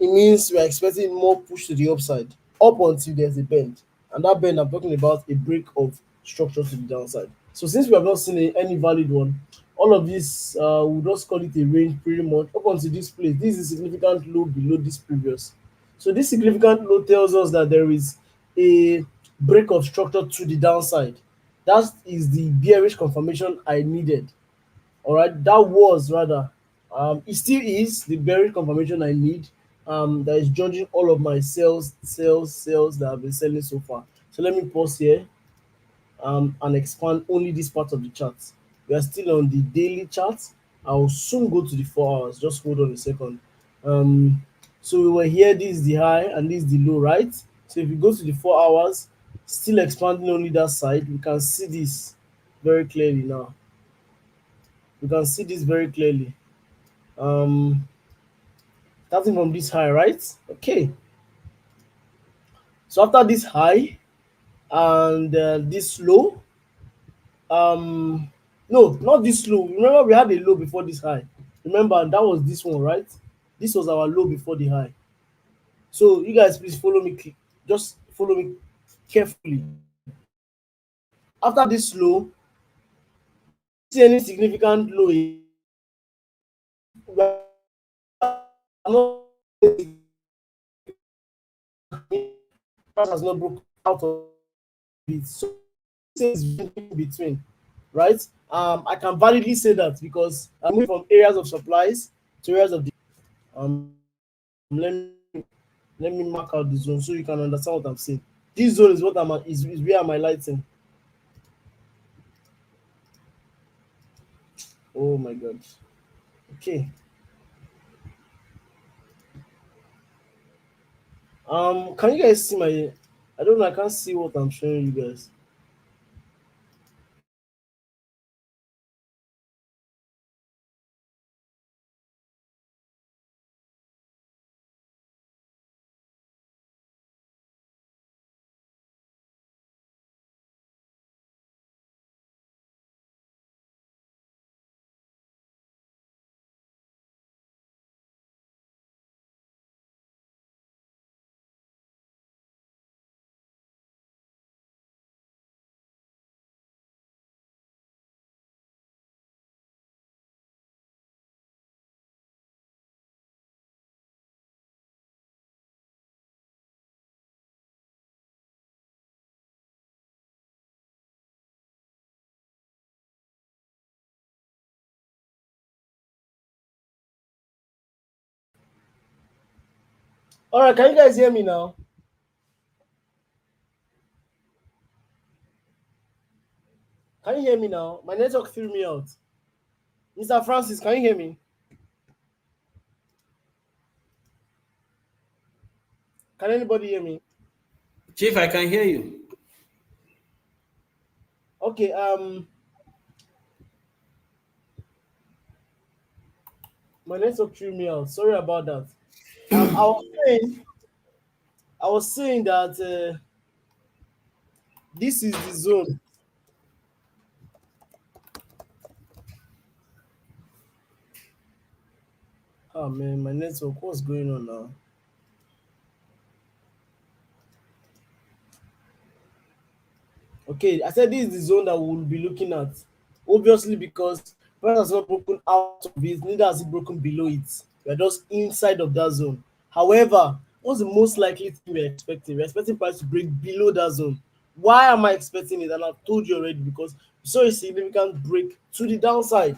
it means we are expecting more push to the upside up until there's a bend. And that bend, I'm talking about a break of structure to the downside. So since we have not seen any valid one, all of this, we'll just call it a range pretty much up until this place. This is a significant low below this previous. So this significant low tells us that there is a break of structure to the downside. That is the bearish confirmation I needed. All right, that was rather, it still is the bearish confirmation I need. That is judging all of my sales that I've been selling so far. So let me pause here, and expand only this part of the chart. We are still on the daily chart. I'll soon go to the 4 hours. Just hold on a second. Um, so we were here. This is the high and this is the low, right? So if you go to the 4 hours, still expanding only that side, we can see this very clearly now. We can see this very clearly. Um, Starting from this high, right? Okay. So after this high and this low, um no, not this low. Remember we had a low before this high. Remember that was this one, right? This was our low before the high. So you guys please follow me, just follow me carefully. After this low, we didn't see any significant low again. We are not price has not broken out of it. So things in between, right? I can validly say that because I'm moving from areas of supplies to areas of the. Let me mark out the zone so you can understand what I'm saying. This zone is what is where I'm highlighting. Oh my god. Okay. Can you guys see my? I don't know. I can't see what I'm showing you guys. All right. Can you guys hear me now? Can you hear me now? My network threw me out. Mr. Francis, can you hear me? Can anybody hear me? Chief, I can hear you. Okay. My network threw me out. Sorry about that. I was saying that this is the zone. Oh man, my network. What's going on now? Okay, I said this is the zone that we'll be looking at. Obviously, because price has not broken out of it, neither has it broken below it. We're just inside of that zone. However, what's the most likely thing we're expecting? We're expecting price to break below that zone. Why am I expecting it? And I've told you already because we saw a significant break to the downside,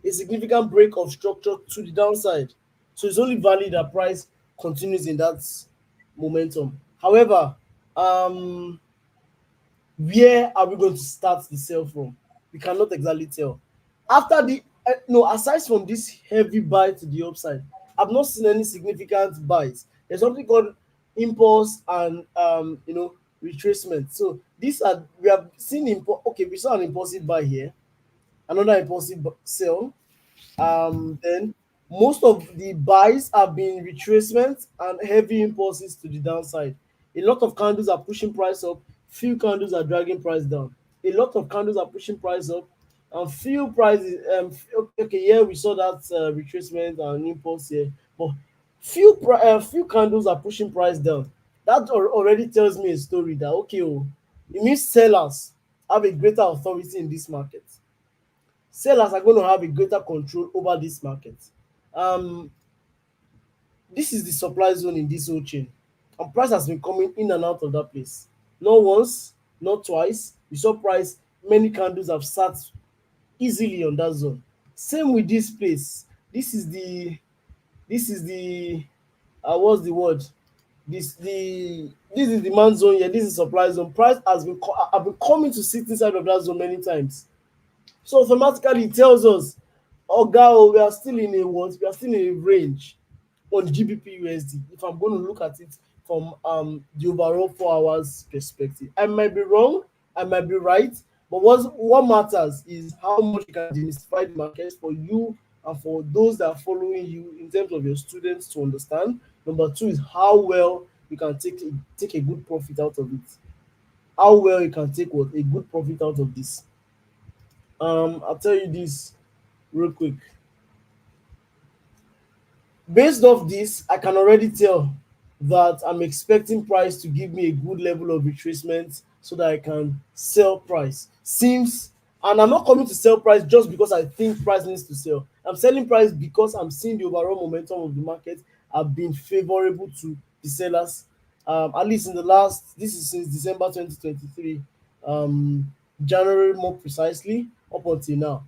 a significant break of structure to the downside. So it's only valid that price continues in that momentum. However, um, where are we going to start the sell from? We cannot exactly tell. After the no, aside from this heavy buy to the upside, I've not seen any significant buys. There's something called impulse and retracement. So these are we have seen okay, we saw an impulsive buy here, another impulsive sell. Then most of the buys have been retracements and heavy impulses to the downside. A lot of candles are pushing price up, few candles are dragging price down. A lot of candles are pushing price up, and few prices. Okay, yeah, we saw that retracement and impulse here, but few candles are pushing price down. That already tells me a story that okay, oh, it means sellers have a greater authority in this market. Sellers are going to have a greater control over this market. Um, this is the supply zone in this whole chain, and price has been coming in and out of that place. Not once, not twice. You saw price, many candles have sat easily on that zone. Same with this place. This is the what's the word? This is demand zone here. This is supply zone. Price has been have been coming to sit inside of that zone many times. So automatically it tells us, oga oh, we are still in a what? We are still in a range on GBP USD. If I'm going to look at it from the overall 4 hours perspective, I might be wrong, I might be right, but what matters is how much you can demystify the market for you and for those that are following you in terms of your students to understand. Number two is how well you can take a good profit out of it. How well you can take what a good profit out of this. I'll tell you this real quick. Based off this, I can already tell that I'm expecting price to give me a good level of retracement so that I can sell price. Seems, and I'm not coming to sell price just because I think price needs to sell. I'm selling price because I'm seeing the overall momentum of the market have been favorable to the sellers. At least in the last, this is since December 2023, January more precisely, up until now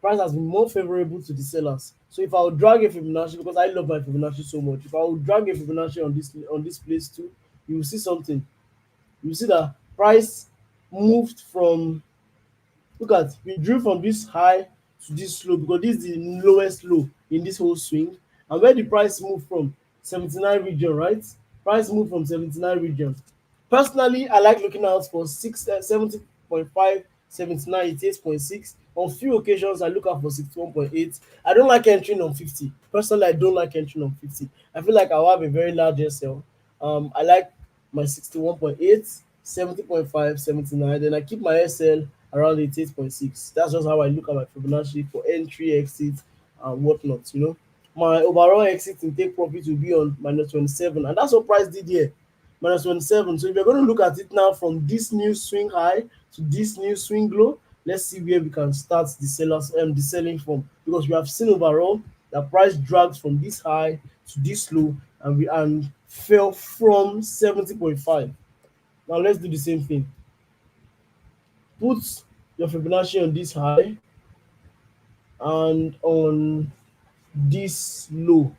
price has been more favorable to the sellers. So if I would drag a Fibonacci, because I love my Fibonacci so much, if I would drag a Fibonacci on this place too, you will see something. You will see that price moved from, look at, we drew from this high to this low because this is the lowest low in this whole swing. And where the price moved from 79 region, right? Price moved from 79 region. Personally, I like looking out for 70.5, 79, 88.6. On few occasions, I look out for 61.8. I don't like entering on 50. Personally, I don't like entering on 50. I feel like I'll have a very large SL. I like my 61.8, 70.5, 79. Then I keep my SL around 88.6. That's just how I look at my Fibonacci for entry, exit, and whatnot. My overall exit in take profit will be on -27, and that's what price did here, -27. So if you're going to look at it now from this new swing high to this new swing low, let's see where we can start the selling from, because we have seen overall that price dragged from this high to this low and fell from 70.5. Now let's do the same thing. Put your Fibonacci on this high and on this low,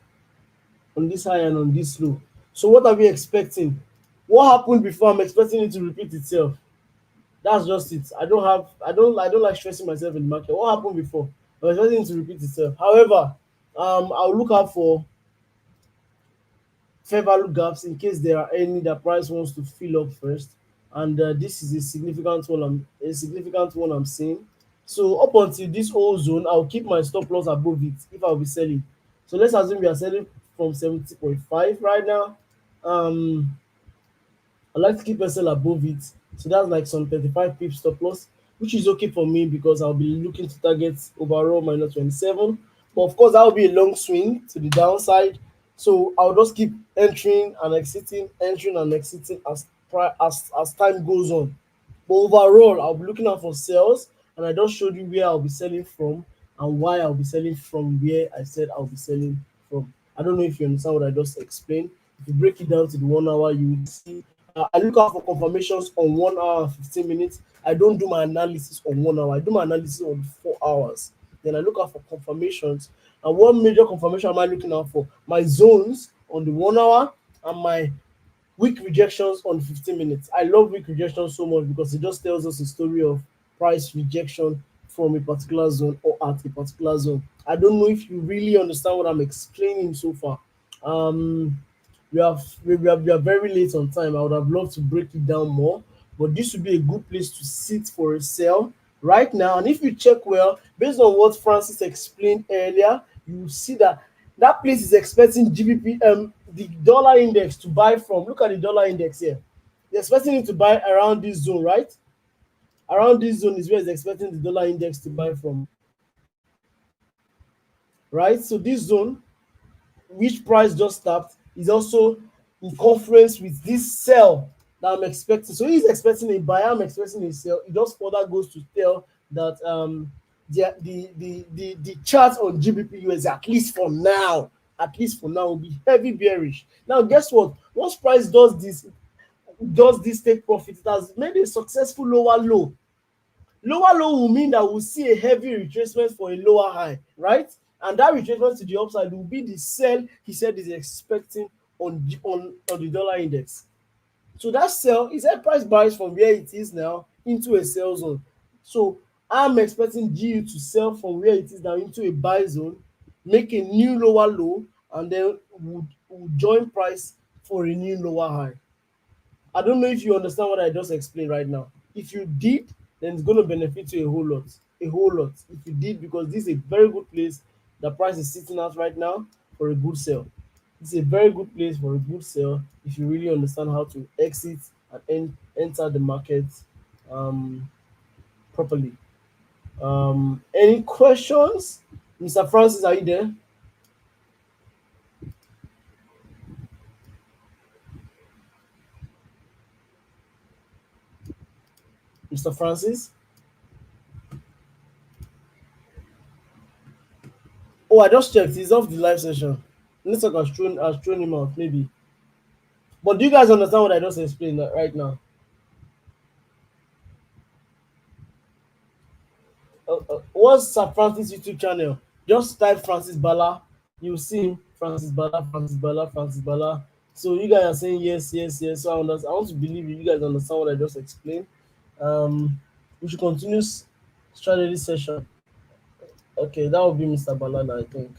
on this high and on this low. So what are we expecting? What happened before? I'm expecting it to repeat itself. That's just it. I don't like stressing myself in the market. What happened before? I'm expecting it to repeat itself. However, I'll look out for fair value gaps in case there are any that price wants to fill up first. And this is a significant one. I'm seeing. So up until this whole zone, I'll keep my stop loss above it if I'll be selling. So let's assume we are selling from 70.5 right now. I like to keep SL above it. So that's like some 35 pips stop loss, which is okay for me because I'll be looking to target overall -27. But of course, that will be a long swing to the downside. So I'll just keep entering and exiting as time goes on. But overall, I'll be looking out for sales, and I just showed you where I'll be selling from and why I'll be selling from where I said I'll be selling from. I don't know if you understand what I just explained. If you break it down to the 1 hour, you will see. I look out for confirmations on 1 hour and 15 minutes. I don't do my analysis on 1 hour. I do my analysis on 4 hours. Then I look out for confirmations. And what major confirmation am I looking out for? My zones on the 1 hour and my weak rejections on 15 minutes. I love weak rejections so much because it just tells us a story of price rejection from a particular zone or at a particular zone. I don't know if you really understand what I'm explaining so far. Um, we are very late on time. I would have loved to break it down more, but this would be a good place to sit for a sell right now. And if you check well, based on what Francis explained earlier, you will see that that place is expecting GBP, the dollar index to buy from. Look at the dollar index here. They're expecting it to buy around this zone, right? Around this zone is where it's expecting the dollar index to buy from, right? So this zone, which price just tapped, is also in conference with this sell that I'm expecting. So he's expecting a buy, I'm expecting a sell. It just further goes to tell that the chart on GBP US, at least for now, will be heavy bearish. Now, guess what? Once price does this, does this take profit, it has made a successful lower low. Lower low will mean that we'll see a heavy retracement for a lower high, right? And that retracement to the upside will be the sell he said is expecting on the dollar index. So that sell is a price buys from where it is now into a sell zone. So I'm expecting GU to sell from where it is now into a buy zone, make a new lower low, and then would join price for a new lower high. I don't know if you understand what I just explained right now. If you did, then it's going to benefit you a whole lot. A whole lot. If you did, because this is a very good place. The price is sitting out right now for a good sell. It's a very good place for a good sell if you really understand how to exit and enter the market um, properly. Any questions? Mr. Francis, are you there? Mr. Francis? Oh, I just checked. He's off the live session. Network has thrown him out, maybe. But do you guys understand what I just explained right now? What's Sir Francis YouTube channel? Just type Francis Bala. You'll see him. Francis Bala, Francis Bala, Francis Bala. So you guys are saying yes, yes, yes. So I want to believe you guys understand what I just explained. We should continue strategy session. Okay, that will be Mr. Balala, I think.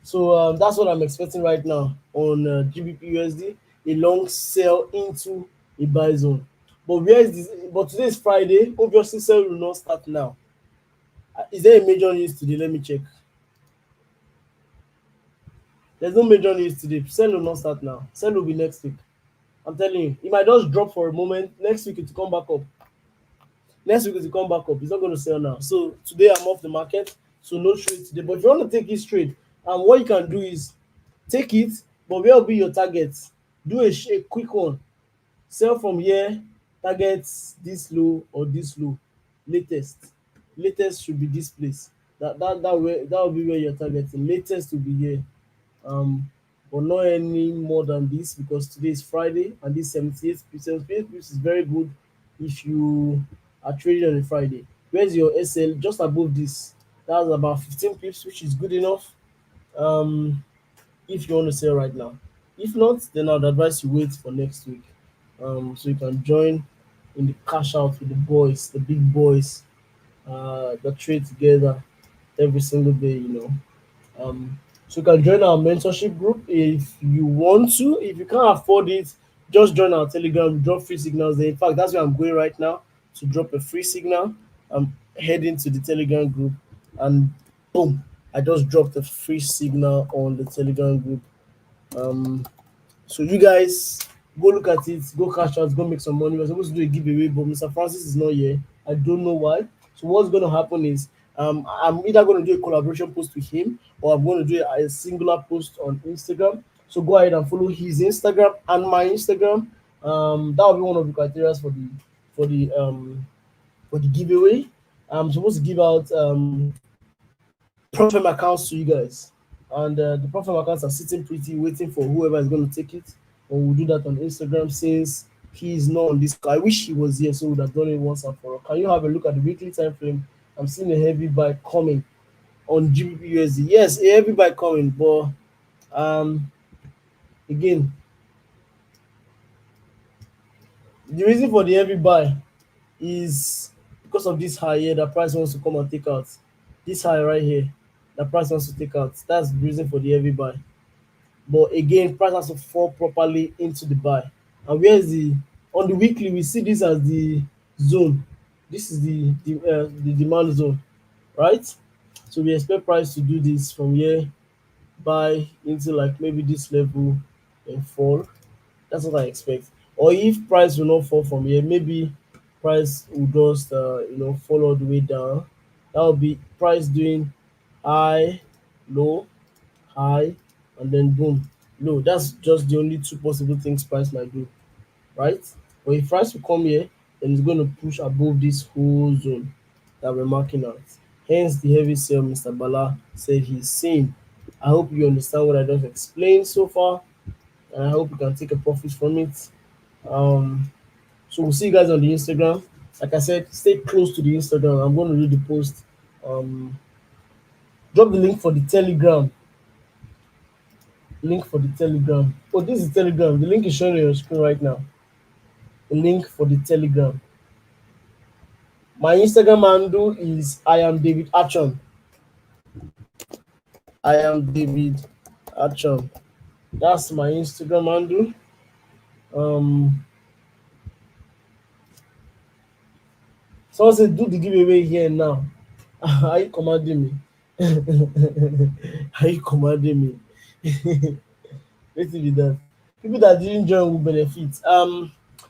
So that's what I'm expecting right now on GBP USD, a long sell into a buy zone. But where is this? But today is Friday. Obviously, sell will not start now. Is there a major news today? Let me check. There's no major news today. Sell will not start now. Sell will be next week. I'm telling you, it might just drop for a moment. Next week it will come back up. Next week it will come back up. It's not going to sell now. So today I'm off the market. So no trade today. But if you want to take this trade, what you can do is take it, but where will be your target? Do a quick one. Sell from here, target this low or this low. Latest. Latest should be this place. That will be where you're targeting. Latest will be here. But not any more than this because today is Friday and this 78 pips is very good if you are trading on a Friday. Where's your SL? Just above this. That's about 15 pips, which is good enough. If you want to sell right now. If not, then I'd advise you wait for next week. So you can join in the cash out with the boys, the big boys, that trade together every single day, so you can join our mentorship group if you want to. If you can't afford it, just join our Telegram. We drop free signals there. In fact, that's where I'm going right now to drop a free signal. I'm heading to the Telegram group, and boom, I just dropped a free signal on the Telegram group. So you guys go look at it, go cash out, go make some money. We're supposed to do a giveaway, but Mr. Francis is not here. I don't know why. So what's going to happen is I'm either going to do a collaboration post with him or I'm going to do a singular post on Instagram. So go ahead and follow his Instagram and my Instagram. That will be one of the criteria for the um for the giveaway. I'm supposed to give out Profile accounts to you guys. And the profile accounts are sitting pretty, waiting for whoever is going to take it. Or we'll do that on Instagram since he is not on this. I wish he was here so we would have done it once and for all. Can you have a look at the weekly time frame? I'm seeing a heavy buy coming on GBP USD. Yes, a heavy buy coming, but again, the reason for the heavy buy is because of this high here. The price wants to come and take out this high right here. The price wants to take out. That's the reason for the heavy buy. But again, price has to fall properly into the buy. And where's the on the weekly we see this as the zone. This is the demand zone, right? So we expect price to do this from here, buy into like maybe this level and fall. That's what I expect. Or if price will not fall from here, maybe price will just fall all the way down. That will be price doing high, low, high, and then boom, low. That's just the only two possible things price might do, right? But if price will come here, then it's going to push above this whole zone that we're marking out. Hence the heavy sell Mr. Bala said he's seeing. I hope you understand what I just explained so far, and I hope you can take a profit from it. So we'll see you guys on the Instagram. Like I said, stay close to the Instagram. I'm going to read the post. Um, Drop the link for the Telegram. Link for the Telegram. Oh, this is Telegram. The link is showing on your screen right now. The link for the Telegram. My Instagram handle is I am David Achom. I am David Achom. That's my Instagram handle. Um, Someone said do the giveaway here now. Are you commanding me? Are you commanding me? Let's be that. People that didn't join will benefit.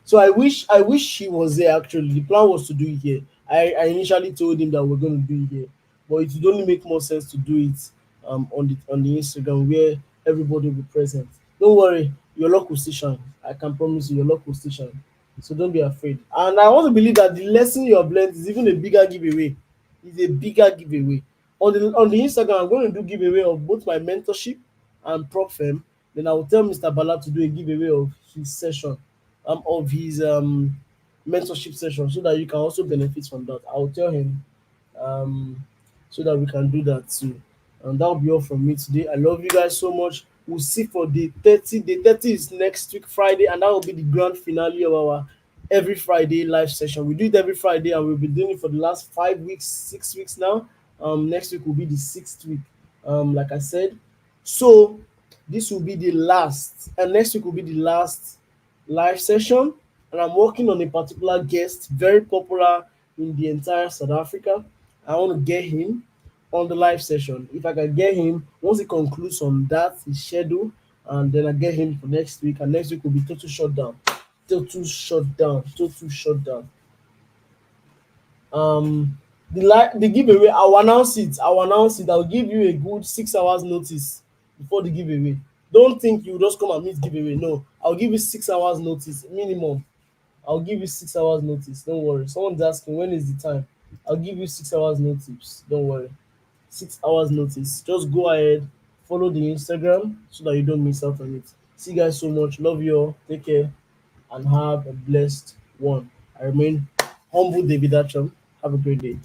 So I wish she was there actually. The plan was to do it here. I initially told him that we're gonna do it here, but it would only make more sense to do it on the Instagram where everybody will be present. Don't worry, your luck will still shine. I can promise you your luck will still shine. So don't be afraid. And I want to believe that the lesson you have learned is even a bigger giveaway. It's a bigger giveaway. On the Instagram, I'm going to do giveaway of both my mentorship and prop firm. Then I will tell Mr. Bala to do a giveaway of his session, of his mentorship session, so that you can also benefit from that. I will tell him, um, so that we can do that too. And that'll be all from me today. I love you guys so much. We'll see for the 30. The 30 is next week, Friday, and that will be the grand finale of our every Friday live session. We do it every Friday, and we've been doing it for the last 5 weeks, 6 weeks now. Next week will be the sixth week. Like I said, so this will be the last, and next week will be the last live session. And I'm working on a particular guest, very popular in the entire South Africa. I want to get him on the live session. If I can get him, once he concludes on that, his schedule, and then I get him for next week, and next week will be total shutdown. Total shutdown. Total shutdown. Um, the giveaway, I'll announce it. I'll announce it. I'll give you a good 6 hours notice before the giveaway. Don't think you just come and meet giveaway. No, I'll give you 6 hours notice minimum. I'll give you 6 hours notice. Don't worry. Someone's asking when is the time. I'll give you 6 hours notice. Don't worry. 6 hours notice. Just go ahead, follow the Instagram so that you don't miss out on it. See you guys so much. Love you all. Take care and have a blessed one. I remain humble David Achom. Have a great day.